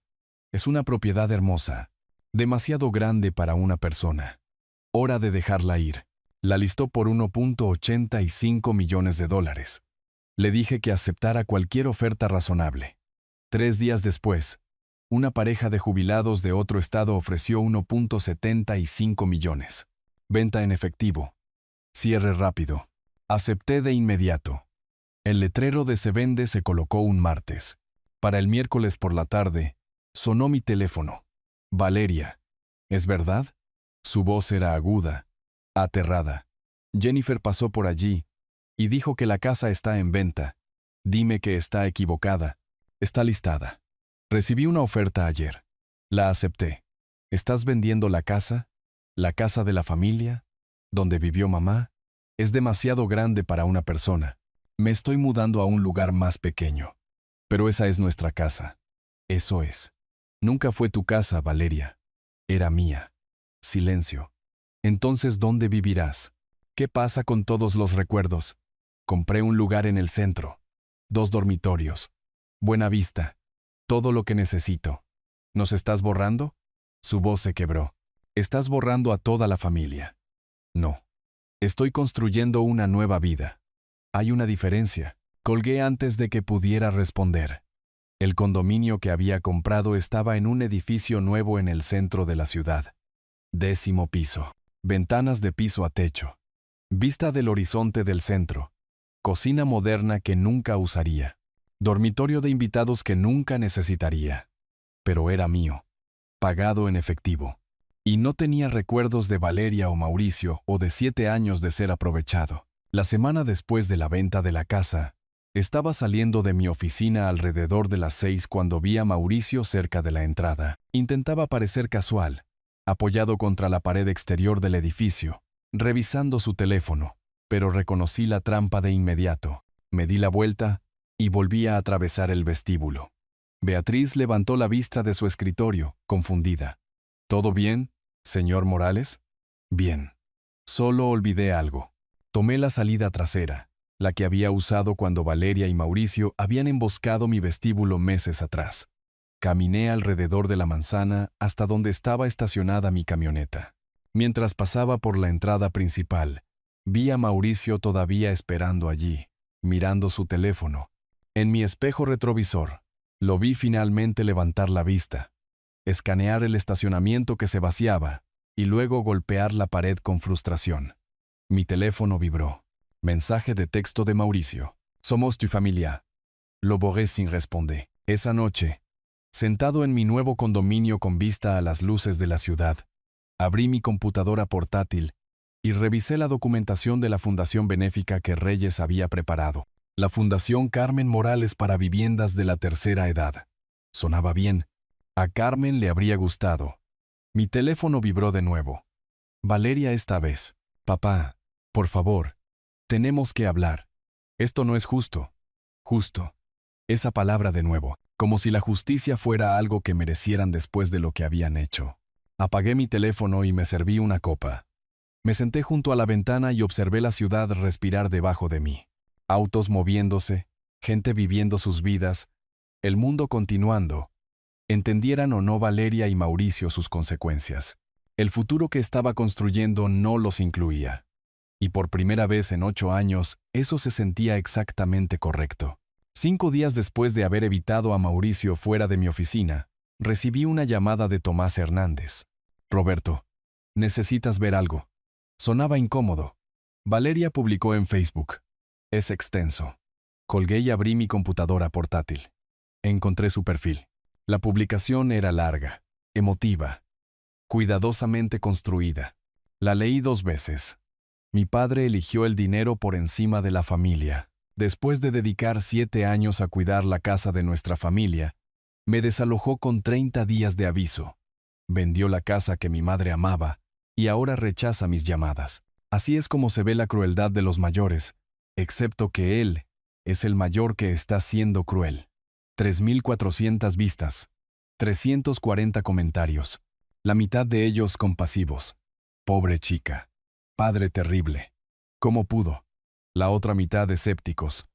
Es una propiedad hermosa, demasiado grande para una persona. Hora de dejarla ir. La listó por $1.85 millones. Le dije que aceptara cualquier oferta razonable. 3 días después, una pareja de jubilados de otro estado ofreció 1.75 millones. Venta en efectivo. Cierre rápido. Acepté de inmediato. El letrero de se vende se colocó un martes. Para el miércoles por la tarde, sonó mi teléfono. Valeria. ¿Es verdad? Su voz era aguda, aterrada. Jennifer pasó por allí y dijo que la casa está en venta. Dime que está equivocada. Está listada. Recibí una oferta ayer. La acepté. ¿Estás vendiendo la casa? ¿La casa de la familia? ¿Donde vivió mamá? Es demasiado grande para una persona. Me estoy mudando a un lugar más pequeño. Pero esa es nuestra casa. Eso es. Nunca fue tu casa, Valeria. Era mía. Silencio. Entonces, ¿dónde vivirás? ¿Qué pasa con todos los recuerdos? Compré un lugar en el centro. 2 dormitorios. Buena vista. Todo lo que necesito. ¿Nos estás borrando? Su voz se quebró. Estás borrando a toda la familia. No. Estoy construyendo una nueva vida. Hay una diferencia. Colgué antes de que pudiera responder. El condominio que había comprado estaba en un edificio nuevo en el centro de la ciudad. 10º piso. Ventanas de piso a techo. Vista del horizonte del centro. Cocina moderna que nunca usaría. Dormitorio de invitados que nunca necesitaría. Pero era mío. Pagado en efectivo. Y no tenía recuerdos de Valeria o Mauricio o de 7 años de ser aprovechado. La semana después de la venta de la casa, estaba saliendo de mi oficina alrededor de las 6 cuando vi a Mauricio cerca de la entrada. Intentaba parecer casual, apoyado contra la pared exterior del edificio, revisando su teléfono, pero reconocí la trampa de inmediato. Me di la vuelta y volví a atravesar el vestíbulo. Beatriz levantó la vista de su escritorio, confundida. ¿Todo bien, señor Morales? Bien. Solo olvidé algo. Tomé la salida trasera, la que había usado cuando Valeria y Mauricio habían emboscado mi vestíbulo meses atrás. Caminé alrededor de la manzana hasta donde estaba estacionada mi camioneta. Mientras pasaba por la entrada principal, vi a Mauricio todavía esperando allí, mirando su teléfono. En mi espejo retrovisor, lo vi finalmente levantar la vista, escanear el estacionamiento que se vaciaba y luego golpear la pared con frustración. Mi teléfono vibró. Mensaje de texto de Mauricio. Somos tu familia. Lo borré sin responder. Esa noche, sentado en mi nuevo condominio con vista a las luces de la ciudad, abrí mi computadora portátil y revisé la documentación de la fundación benéfica que Reyes había preparado. La Fundación Carmen Morales para Viviendas de la Tercera Edad. Sonaba bien. A Carmen le habría gustado. Mi teléfono vibró de nuevo. Valeria esta vez. Papá, por favor, tenemos que hablar. Esto no es justo. Justo. Esa palabra de nuevo, como si la justicia fuera algo que merecieran después de lo que habían hecho. Apagué mi teléfono y me serví una copa. Me senté junto a la ventana y observé la ciudad respirar debajo de mí. Autos moviéndose, gente viviendo sus vidas, el mundo continuando. Entendieran o no Valeria y Mauricio sus consecuencias. El futuro que estaba construyendo no los incluía. Y por primera vez en 8 años, eso se sentía exactamente correcto. 5 días después de haber evitado a Mauricio fuera de mi oficina, recibí una llamada de Tomás Hernández. Roberto, necesitas ver algo. Sonaba incómodo. Valeria publicó en Facebook. Es extenso. Colgué y abrí mi computadora portátil. Encontré su perfil. La publicación era larga, emotiva, cuidadosamente construida. La leí 2 veces. Mi padre eligió el dinero por encima de la familia. Después de dedicar 7 años a cuidar la casa de nuestra familia, me desalojó con 30 días de aviso. Vendió la casa que mi madre amaba y ahora rechaza mis llamadas. Así es como se ve la crueldad de los mayores, excepto que él es el mayor que está siendo cruel. 3.400 vistas, 340 comentarios, la mitad de ellos compasivos. Pobre chica. Padre terrible. ¿Cómo pudo? La otra mitad escépticos.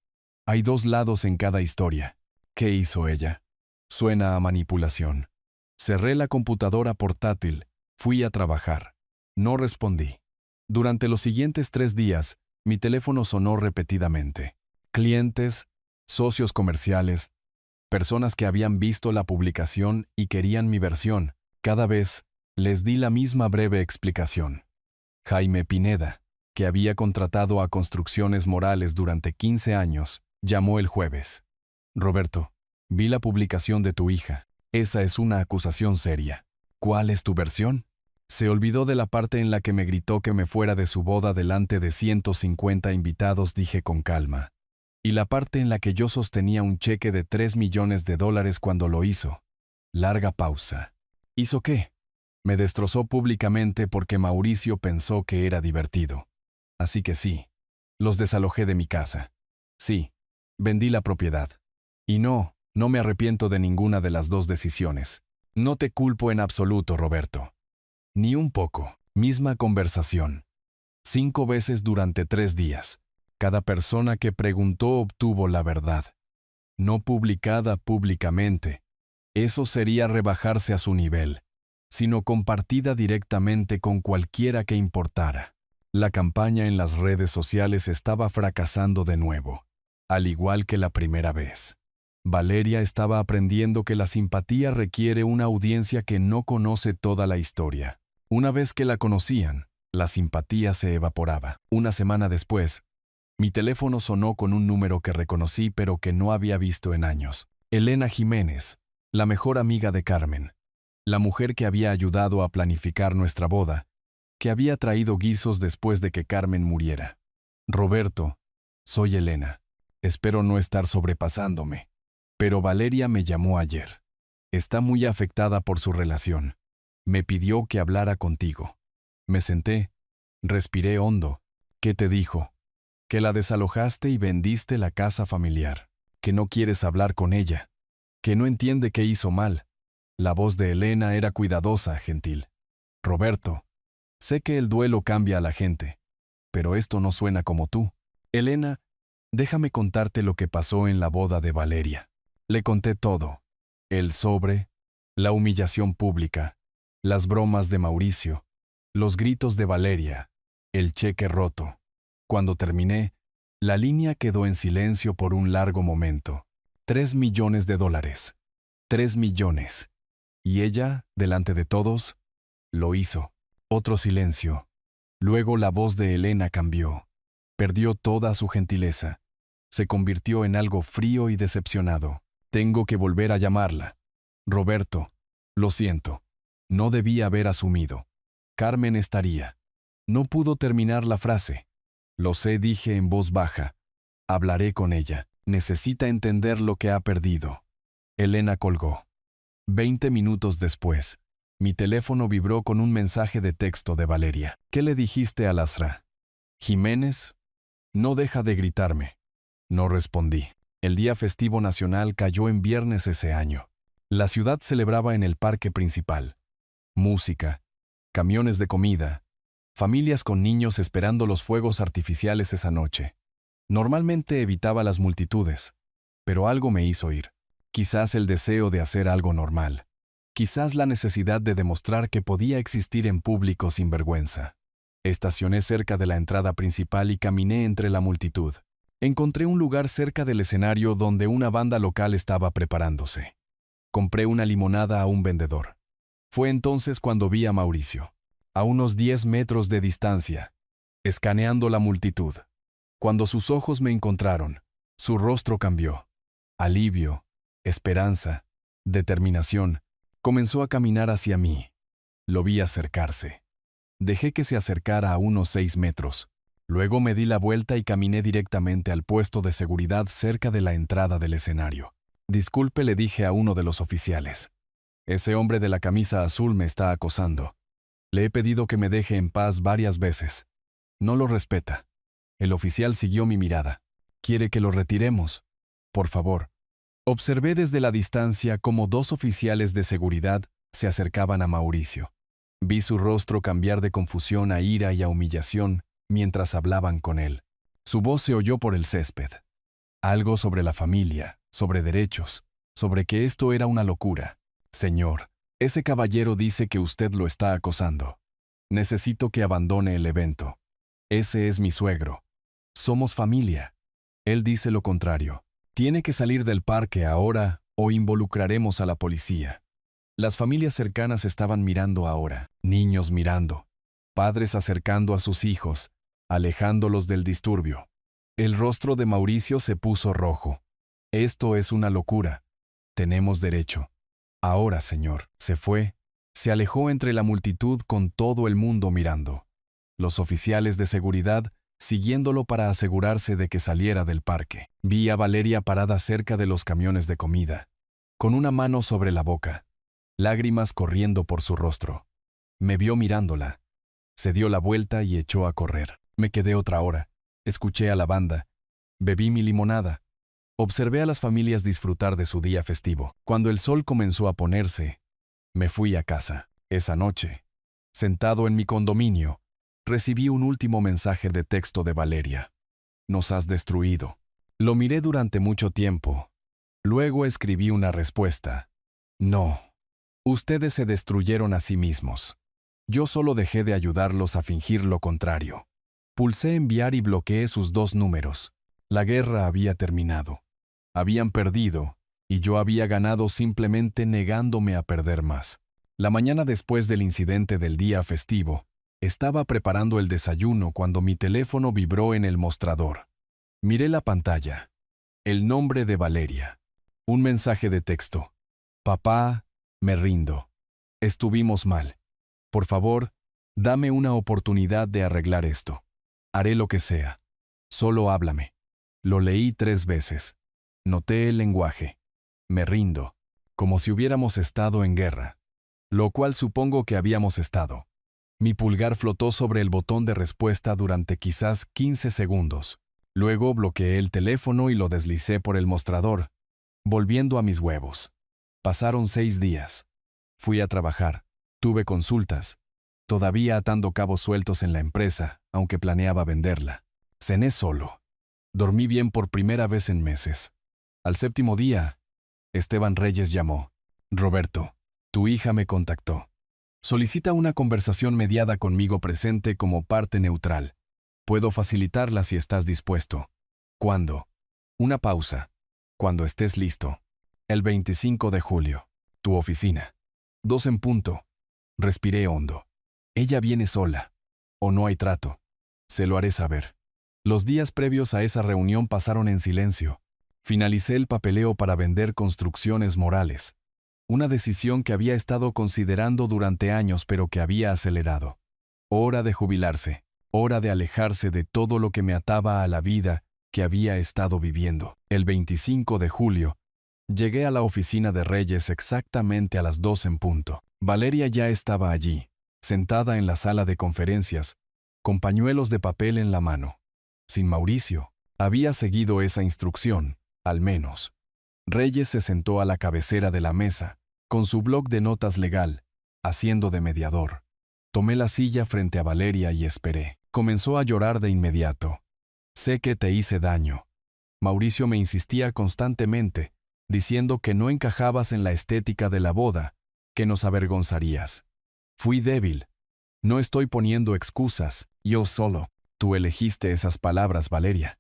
Hay dos lados en cada historia. ¿Qué hizo ella? Suena a manipulación. Cerré la computadora portátil, fui a trabajar. No respondí. Durante los siguientes 3 días, mi teléfono sonó repetidamente. Clientes, socios comerciales, personas que habían visto la publicación y querían mi versión. Cada vez, les di la misma breve explicación. Jaime Pineda, que había contratado a Construcciones Morales durante 15 años, llamó el jueves. Roberto, vi la publicación de tu hija. Esa es una acusación seria. ¿Cuál es tu versión? Se olvidó de la parte en la que me gritó que me fuera de su boda delante de 150 invitados, dije con calma. Y la parte en la que yo sostenía un cheque de $3 millones cuando lo hizo. Larga pausa. ¿Hizo qué? Me destrozó públicamente porque Mauricio pensó que era divertido. Así que sí, los desalojé de mi casa. Sí, vendí la propiedad. Y no me arrepiento de ninguna de las dos decisiones. No te culpo en absoluto, Roberto. Ni un poco. Misma conversación. 5 veces durante 3 días. Cada persona que preguntó obtuvo la verdad. No publicada públicamente. Eso sería rebajarse a su nivel, sino compartida directamente con cualquiera que importara. La campaña en las redes sociales estaba fracasando de nuevo, al igual que la primera vez. Valeria estaba aprendiendo que la simpatía requiere una audiencia que no conoce toda la historia. Una vez que la conocían, la simpatía se evaporaba. Una semana después, mi teléfono sonó con un número que reconocí pero que no había visto en años. Elena Jiménez, la mejor amiga de Carmen, la mujer que había ayudado a planificar nuestra boda, que había traído guisos después de que Carmen muriera. Roberto, soy Elena. Espero no estar sobrepasándome. Pero Valeria me llamó ayer. Está muy afectada por su relación. Me pidió que hablara contigo. Me senté, respiré hondo. ¿Qué te dijo? Que la desalojaste y vendiste la casa familiar. Que no quieres hablar con ella. Que no entiende qué hizo mal. La voz de Elena era cuidadosa, gentil. Roberto, sé que el duelo cambia a la gente, pero esto no suena como tú. Elena, déjame contarte lo que pasó en la boda de Valeria. Le conté todo. El sobre, la humillación pública, las bromas de Mauricio, los gritos de Valeria, el cheque roto. Cuando terminé, la línea quedó en silencio por un largo momento. $3 millones. 3 millones. Y ella, delante de todos, lo hizo. Otro silencio. Luego la voz de Elena cambió. Perdió toda su gentileza. Se convirtió en algo frío y decepcionado. Tengo que volver a llamarla. Roberto, lo siento. No debí haber asumido. Carmen estaría. No pudo terminar la frase. Lo sé, dije en voz baja. Hablaré con ella. Necesita entender lo que ha perdido. Elena colgó. 20 minutos después, mi teléfono vibró con un mensaje de texto de Valeria. ¿Qué le dijiste a Lasra? Jiménez, no deja de gritarme. No respondí. El día festivo nacional cayó en viernes ese año. La ciudad celebraba en el parque principal. Música, camiones de comida, familias con niños esperando los fuegos artificiales esa noche. Normalmente evitaba las multitudes, pero algo me hizo ir. Quizás el deseo de hacer algo normal. Quizás la necesidad de demostrar que podía existir en público sin vergüenza. Estacioné cerca de la entrada principal y caminé entre la multitud. Encontré un lugar cerca del escenario donde una banda local estaba preparándose. Compré una limonada a un vendedor. Fue entonces cuando vi a Mauricio, a unos 10 metros de distancia, escaneando la multitud. Cuando sus ojos me encontraron, su rostro cambió. Alivio, esperanza, determinación. Comenzó a caminar hacia mí. Lo vi acercarse. Dejé que se acercara a unos 6 metros. Luego me di la vuelta y caminé directamente al puesto de seguridad cerca de la entrada del escenario. Disculpe, le dije a uno de los oficiales. Ese hombre de la camisa azul me está acosando. Le he pedido que me deje en paz varias veces. No lo respeta. El oficial siguió mi mirada. ¿Quiere que lo retiremos? Por favor. Observé desde la distancia cómo dos oficiales de seguridad se acercaban a Mauricio. Vi su rostro cambiar de confusión a ira y a humillación mientras hablaban con él. Su voz se oyó por el césped. Algo sobre la familia, sobre derechos, sobre que esto era una locura. Señor, ese caballero dice que usted lo está acosando. Necesito que abandone el evento. Ese es mi suegro. Somos familia. Él dice lo contrario. Tiene que salir del parque ahora o involucraremos a la policía. Las familias cercanas estaban mirando ahora, niños mirando, padres acercando a sus hijos, alejándolos del disturbio. El rostro de Mauricio se puso rojo. Esto es una locura. Tenemos derecho. Ahora, señor, se fue. Se alejó entre la multitud con todo el mundo mirando. Los oficiales de seguridad siguiéndolo para asegurarse de que saliera del parque. Vi a Valeria parada cerca de los camiones de comida, con una mano sobre la boca, lágrimas corriendo por su rostro. Me vio mirándola. Se dio la vuelta y echó a correr. Me quedé otra hora. Escuché a la banda. Bebí mi limonada. Observé a las familias disfrutar de su día festivo. Cuando el sol comenzó a ponerse, me fui a casa. Esa noche, sentado en mi condominio, recibí un último mensaje de texto de Valeria. Nos has destruido. Lo miré durante mucho tiempo. Luego escribí una respuesta. No. Ustedes se destruyeron a sí mismos. Yo solo dejé de ayudarlos a fingir lo contrario. Pulsé enviar y bloqueé sus 2 números. La guerra había terminado. Habían perdido, y yo había ganado simplemente negándome a perder más. La mañana después del incidente del día festivo, estaba preparando el desayuno cuando mi teléfono vibró en el mostrador. Miré la pantalla. El nombre de Valeria. Un mensaje de texto. Papá, me rindo. Estuvimos mal. Por favor, dame una oportunidad de arreglar esto. Haré lo que sea. Solo háblame. Lo leí 3 veces. Noté el lenguaje. Me rindo. Como si hubiéramos estado en guerra. Lo cual supongo que habíamos estado. Mi pulgar flotó sobre el botón de respuesta durante quizás 15 segundos. Luego bloqueé el teléfono y lo deslicé por el mostrador, volviendo a mis huevos. Pasaron 6 días. Fui a trabajar. Tuve consultas. Todavía atando cabos sueltos en la empresa, aunque planeaba venderla. Cené solo. Dormí bien por primera vez en meses. Al 7º día, Esteban Reyes llamó. Roberto, tu hija me contactó. Solicita una conversación mediada conmigo presente como parte neutral. Puedo facilitarla si estás dispuesto. ¿Cuándo? Una pausa. Cuando estés listo. El 25 de julio. Tu oficina. 2 en punto. Respiré hondo. Ella viene sola. O no hay trato. Se lo haré saber. Los días previos a esa reunión pasaron en silencio. Finalicé el papeleo para vender Construcciones Morales. Una decisión que había estado considerando durante años pero que había acelerado. Hora de jubilarse. Hora de alejarse de todo lo que me ataba a la vida que había estado viviendo. El 25 de julio, llegué a la oficina de Reyes exactamente a las 2 en punto. Valeria ya estaba allí, sentada en la sala de conferencias, con pañuelos de papel en la mano. Sin Mauricio, había seguido esa instrucción, al menos. Reyes se sentó a la cabecera de la mesa, con su bloc de notas legal, haciendo de mediador. Tomé la silla frente a Valeria y esperé. Comenzó a llorar de inmediato. Sé que te hice daño. Mauricio me insistía constantemente, diciendo que no encajabas en la estética de la boda, que nos avergonzarías. Fui débil. No estoy poniendo excusas, yo solo. Tú elegiste esas palabras, Valeria.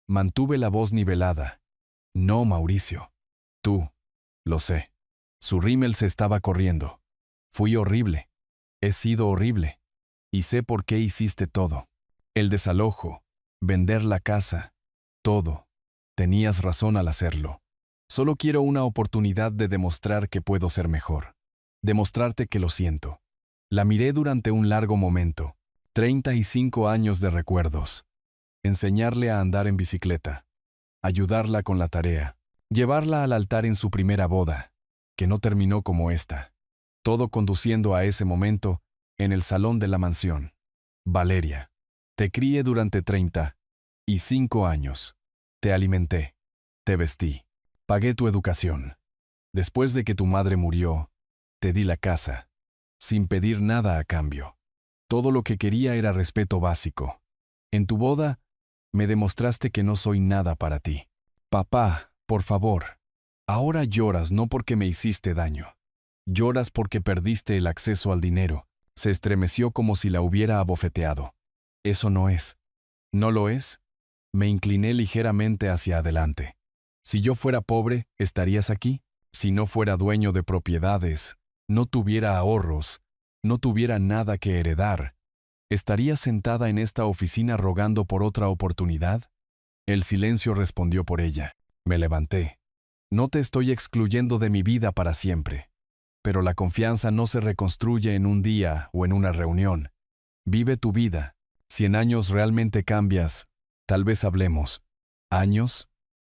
Mantuve la voz nivelada. No, Mauricio. Tú. Lo sé. Su rímel se estaba corriendo. Fui horrible. He sido horrible. Y sé por qué hiciste todo. El desalojo, vender la casa, todo. Tenías razón al hacerlo. Solo quiero una oportunidad de demostrar que puedo ser mejor. Demostrarte que lo siento. La miré durante un largo momento. 35 años de recuerdos. Enseñarle a andar en bicicleta. Ayudarla con la tarea. Llevarla al altar en su primera boda, que no terminó como esta. Todo conduciendo a ese momento en el salón de la mansión. Valeria, te crié durante 35 años. Te alimenté, te vestí, pagué tu educación. Después de que tu madre murió, te di la casa, sin pedir nada a cambio. Todo lo que quería era respeto básico. En tu boda, me demostraste que no soy nada para ti. Papá, por favor. Ahora lloras no porque me hiciste daño. Lloras porque perdiste el acceso al dinero. Se estremeció como si la hubiera abofeteado. Eso no es. ¿No lo es? Me incliné ligeramente hacia adelante. Si yo fuera pobre, ¿estarías aquí? Si no fuera dueño de propiedades, no tuviera ahorros, no tuviera nada que heredar, ¿estarías sentada en esta oficina rogando por otra oportunidad? El silencio respondió por ella. Me levanté. No te estoy excluyendo de mi vida para siempre. Pero la confianza no se reconstruye en un día o en una reunión. Vive tu vida. Si en años realmente cambias, tal vez hablemos. ¿Años?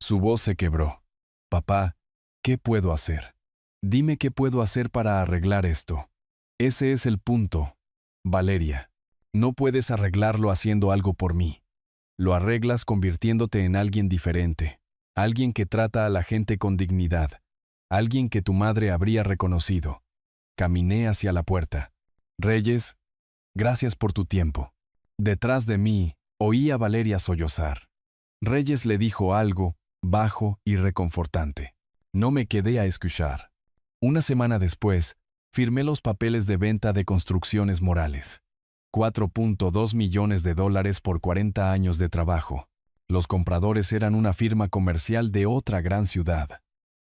Su voz se quebró. Papá, ¿qué puedo hacer? Dime qué puedo hacer para arreglar esto. Ese es el punto, Valeria. No puedes arreglarlo haciendo algo por mí. Lo arreglas convirtiéndote en alguien diferente, alguien que trata a la gente con dignidad, alguien que tu madre habría reconocido. Caminé hacia la puerta. Reyes, gracias por tu tiempo. Detrás de mí, oí a Valeria sollozar. Reyes le dijo algo, bajo y reconfortante. No me quedé a escuchar. Una semana después, firmé los papeles de venta de Construcciones Morales. $4.2 millones por 40 años de trabajo. Los compradores eran una firma comercial de otra gran ciudad.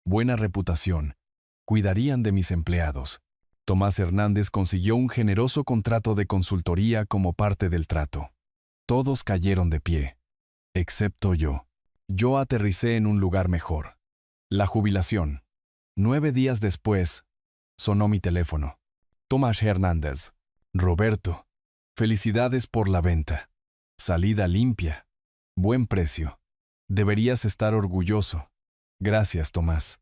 Buena reputación. Cuidarían de mis empleados. Tomás Hernández consiguió un generoso contrato de consultoría como parte del trato. Todos cayeron de pie. Excepto yo. Yo aterricé en un lugar mejor. La jubilación. 9 días después, sonó mi teléfono. Tomás Hernández. Roberto. Felicidades por la venta. Salida limpia. Buen precio. Deberías estar orgulloso. Gracias, Tomás.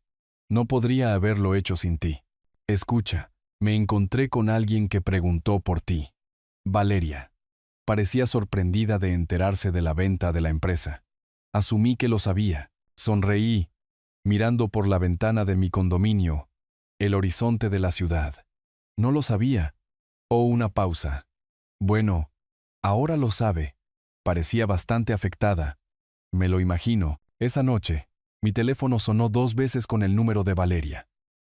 No podría haberlo hecho sin ti. Escucha, me encontré con alguien que preguntó por ti. Valeria. Parecía sorprendida de enterarse de la venta de la empresa. Asumí que lo sabía. Sonreí, mirando por la ventana de mi condominio, el horizonte de la ciudad. No lo sabía. Una pausa. Bueno, ahora lo sabe. Parecía bastante afectada. Me lo imagino. Esa noche, mi teléfono sonó 2 veces con el número de Valeria.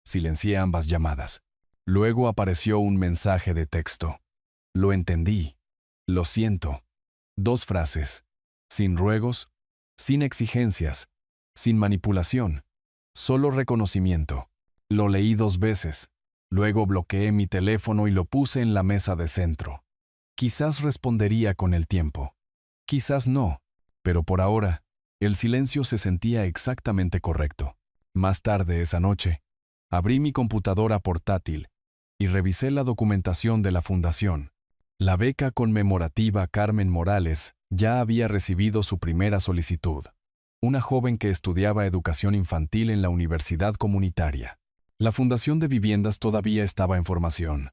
Silencié ambas llamadas. Luego apareció un mensaje de texto. Lo entendí. Lo siento. 2 frases. Sin ruegos, sin exigencias, sin manipulación. Solo reconocimiento. Lo leí 2 veces. Luego bloqueé mi teléfono y lo puse en la mesa de centro. Quizás respondería con el tiempo. Quizás no. Pero por ahora, el silencio se sentía exactamente correcto. Más tarde esa noche, abrí mi computadora portátil y revisé la documentación de la fundación. La beca conmemorativa Carmen Morales ya había recibido su primera solicitud. Una joven que estudiaba educación infantil en la universidad comunitaria. La Fundación de Viviendas todavía estaba en formación,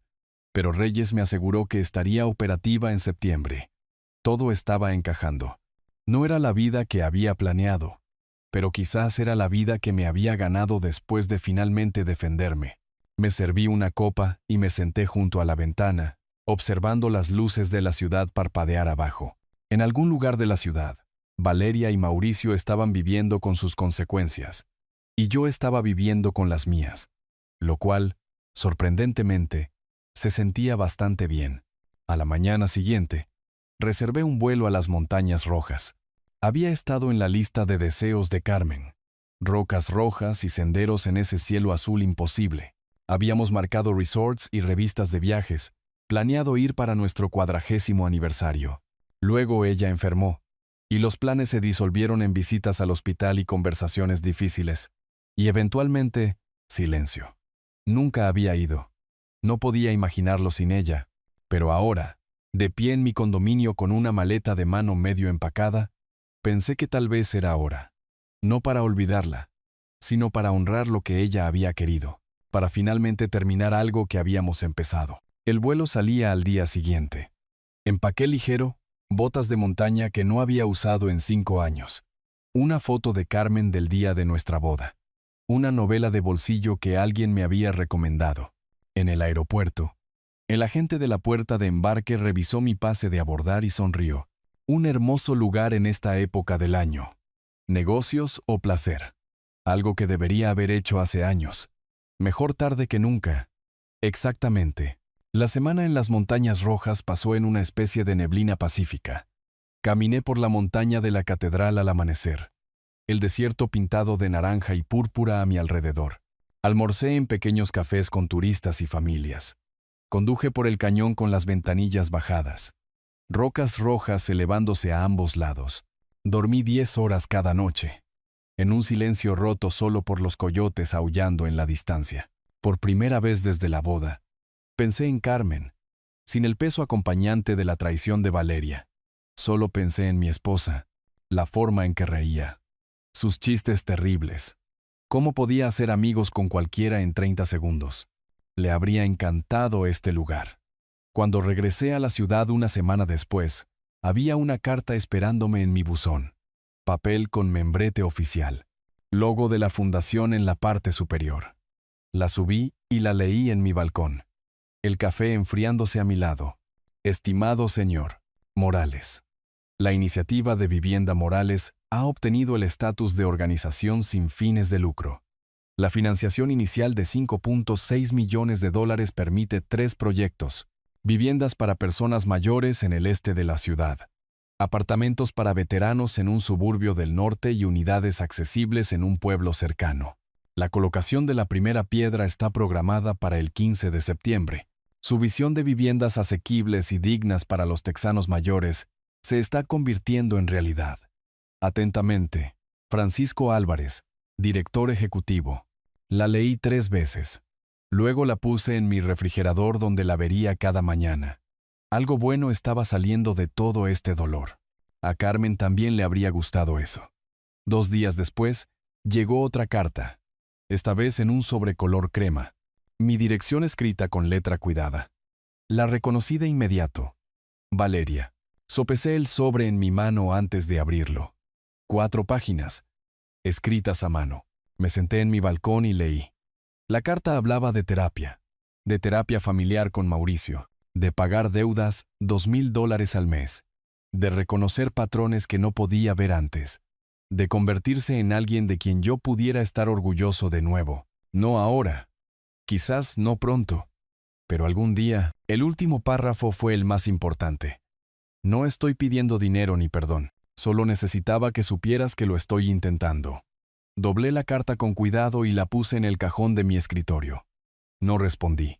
pero Reyes me aseguró que estaría operativa en septiembre. Todo estaba encajando. No era la vida que había planeado, pero quizás era la vida que me había ganado después de finalmente defenderme. Me serví una copa y me senté junto a la ventana, observando las luces de la ciudad parpadear abajo. En algún lugar de la ciudad, Valeria y Mauricio estaban viviendo con sus consecuencias, y yo estaba viviendo con las mías, lo cual, sorprendentemente, se sentía bastante bien. A la mañana siguiente, reservé un vuelo a las Montañas Rojas. Había estado en la lista de deseos de Carmen. Rocas rojas y senderos en ese cielo azul imposible. Habíamos marcado resorts y revistas de viajes, planeado ir para nuestro 40º aniversario. Luego ella enfermó, y los planes se disolvieron en visitas al hospital y conversaciones difíciles. Y eventualmente, silencio. Nunca había ido. No podía imaginarlo sin ella, pero ahora, de pie en mi condominio con una maleta de mano medio empacada, pensé que tal vez era hora. No para olvidarla, sino para honrar lo que ella había querido, para finalmente terminar algo que habíamos empezado. El vuelo salía al día siguiente. Empaqué ligero, botas de montaña que no había usado en 5 años. Una foto de Carmen del día de nuestra boda. Una novela de bolsillo que alguien me había recomendado. En el aeropuerto, el agente de la puerta de embarque revisó mi pase de abordar y sonrió. Un hermoso lugar en esta época del año. Negocios o placer. Algo que debería haber hecho hace años. Mejor tarde que nunca. Exactamente. La semana en las montañas rojas pasó en una especie de neblina pacífica. Caminé por la montaña de la catedral al amanecer. El desierto pintado de naranja y púrpura a mi alrededor. Almorcé en pequeños cafés con turistas y familias. Conduje por el cañón con las ventanillas bajadas. Rocas rojas elevándose a ambos lados. Dormí 10 horas cada noche. En un silencio roto solo por los coyotes aullando en la distancia. Por primera vez desde la boda. Pensé en Carmen, sin el peso acompañante de la traición de Valeria. Solo pensé en mi esposa, la forma en que reía. Sus chistes terribles. ¿Cómo podía hacer amigos con cualquiera en 30 segundos? Le habría encantado este lugar. Cuando regresé a la ciudad una semana después, había una carta esperándome en mi buzón. Papel con membrete oficial. Logo de la fundación en la parte superior. La subí y la leí en mi balcón. El café enfriándose a mi lado. Estimado señor Morales. La iniciativa de Vivienda Morales ha obtenido el estatus de organización sin fines de lucro. La financiación inicial de $5.6 millones permite 3 proyectos. Viviendas para personas mayores en el este de la ciudad. Apartamentos para veteranos en un suburbio del norte y unidades accesibles en un pueblo cercano. La colocación de la primera piedra está programada para el 15 de septiembre. Su visión de viviendas asequibles y dignas para los texanos mayores se está convirtiendo en realidad. Atentamente, Francisco Álvarez, director ejecutivo. La leí 3 veces. Luego la puse en mi refrigerador donde la vería cada mañana. Algo bueno estaba saliendo de todo este dolor. A Carmen también le habría gustado eso. 2 días después, llegó otra carta. Esta vez en un sobrecolor crema. Mi dirección escrita con letra cuidada. La reconocí de inmediato. Valeria. Sopesé el sobre en mi mano antes de abrirlo. 4 páginas. Escritas a mano. Me senté en mi balcón y leí. La carta hablaba de terapia familiar con Mauricio, de pagar deudas, $2,000 al mes, de reconocer patrones que no podía ver antes, de convertirse en alguien de quien yo pudiera estar orgulloso de nuevo. No ahora. Quizás no pronto, pero algún día. El último párrafo fue el más importante. No estoy pidiendo dinero ni perdón, solo necesitaba que supieras que lo estoy intentando. Doblé la carta con cuidado y la puse en el cajón de mi escritorio. No respondí.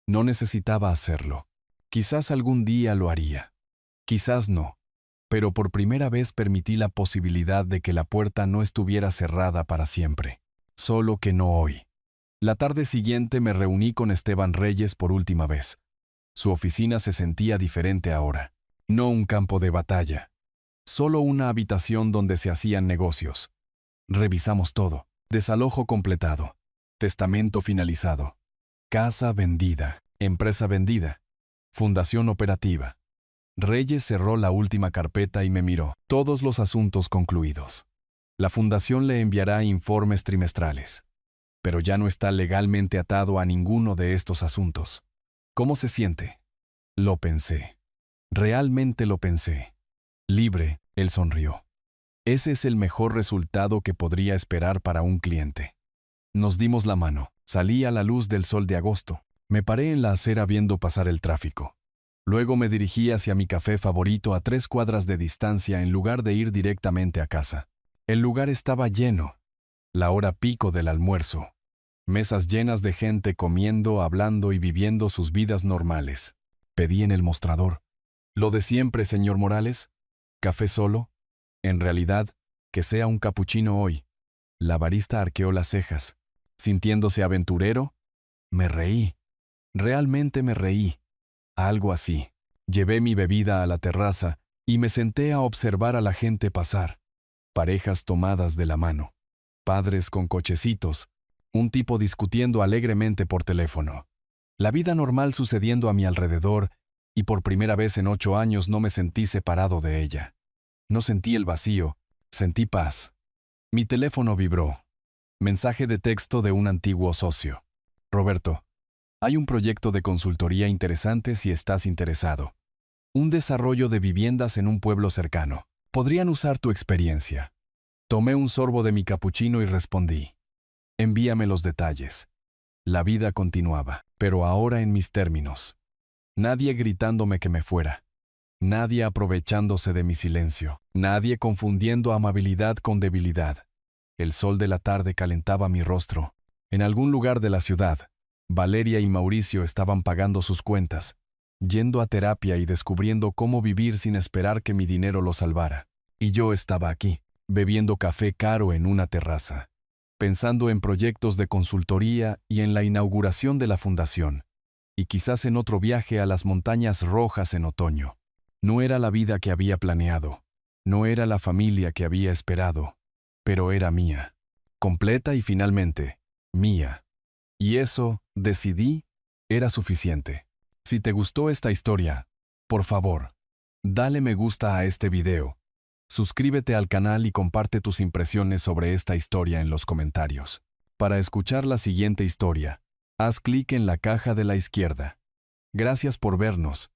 No necesitaba hacerlo. Quizás algún día lo haría. Quizás no. Pero por primera vez permití la posibilidad de que la puerta no estuviera cerrada para siempre. Solo que no hoy. La tarde siguiente me reuní con Esteban Reyes por última vez. Su oficina se sentía diferente ahora. No un campo de batalla. Solo una habitación donde se hacían negocios. Revisamos todo. Desalojo completado. Testamento finalizado. Casa vendida. Empresa vendida. Fundación operativa. Reyes cerró la última carpeta y me miró. Todos los asuntos concluidos. La fundación le enviará informes trimestrales. Pero ya no está legalmente atado a ninguno de estos asuntos. ¿Cómo se siente? Lo pensé. Realmente lo pensé. Libre, él sonrió. Ese es el mejor resultado que podría esperar para un cliente. Nos dimos la mano. Salí a la luz del sol de agosto. Me paré en la acera viendo pasar el tráfico. Luego me dirigí hacia mi café favorito a 3 cuadras de distancia en lugar de ir directamente a casa. El lugar estaba lleno. La hora pico del almuerzo. Mesas llenas de gente comiendo, hablando y viviendo sus vidas normales. Pedí en el mostrador. Lo de siempre, señor Morales. ¿Café solo? En realidad, que sea un capuchino hoy. La barista arqueó las cejas. Sintiéndose aventurero, me reí. Realmente me reí. Algo así. Llevé mi bebida a la terraza y me senté a observar a la gente pasar. Parejas tomadas de la mano. Padres con cochecitos. Un tipo discutiendo alegremente por teléfono. La vida normal sucediendo a mi alrededor, y por primera vez en 8 años no me sentí separado de ella. No sentí el vacío, sentí paz. Mi teléfono vibró. Mensaje de texto de un antiguo socio. Roberto, hay un proyecto de consultoría interesante si estás interesado. Un desarrollo de viviendas en un pueblo cercano. Podrían usar tu experiencia. Tomé un sorbo de mi capuchino y respondí. Envíame los detalles. La vida continuaba, pero ahora en mis términos. Nadie gritándome que me fuera. Nadie aprovechándose de mi silencio. Nadie confundiendo amabilidad con debilidad. El sol de la tarde calentaba mi rostro. En algún lugar de la ciudad, Valeria y Mauricio estaban pagando sus cuentas, yendo a terapia y descubriendo cómo vivir sin esperar que mi dinero los salvara. Y yo estaba aquí, bebiendo café caro en una terraza, pensando en proyectos de consultoría y en la inauguración de la fundación, y quizás en otro viaje a las montañas rojas en otoño. No era la vida que había planeado, no era la familia que había esperado, pero era mía, completa y finalmente, mía. Y eso, decidí, era suficiente. Si te gustó esta historia, por favor, dale me gusta a este video, suscríbete al canal y comparte tus impresiones sobre esta historia en los comentarios. Para escuchar la siguiente historia, haz clic en la caja de la izquierda. Gracias por vernos.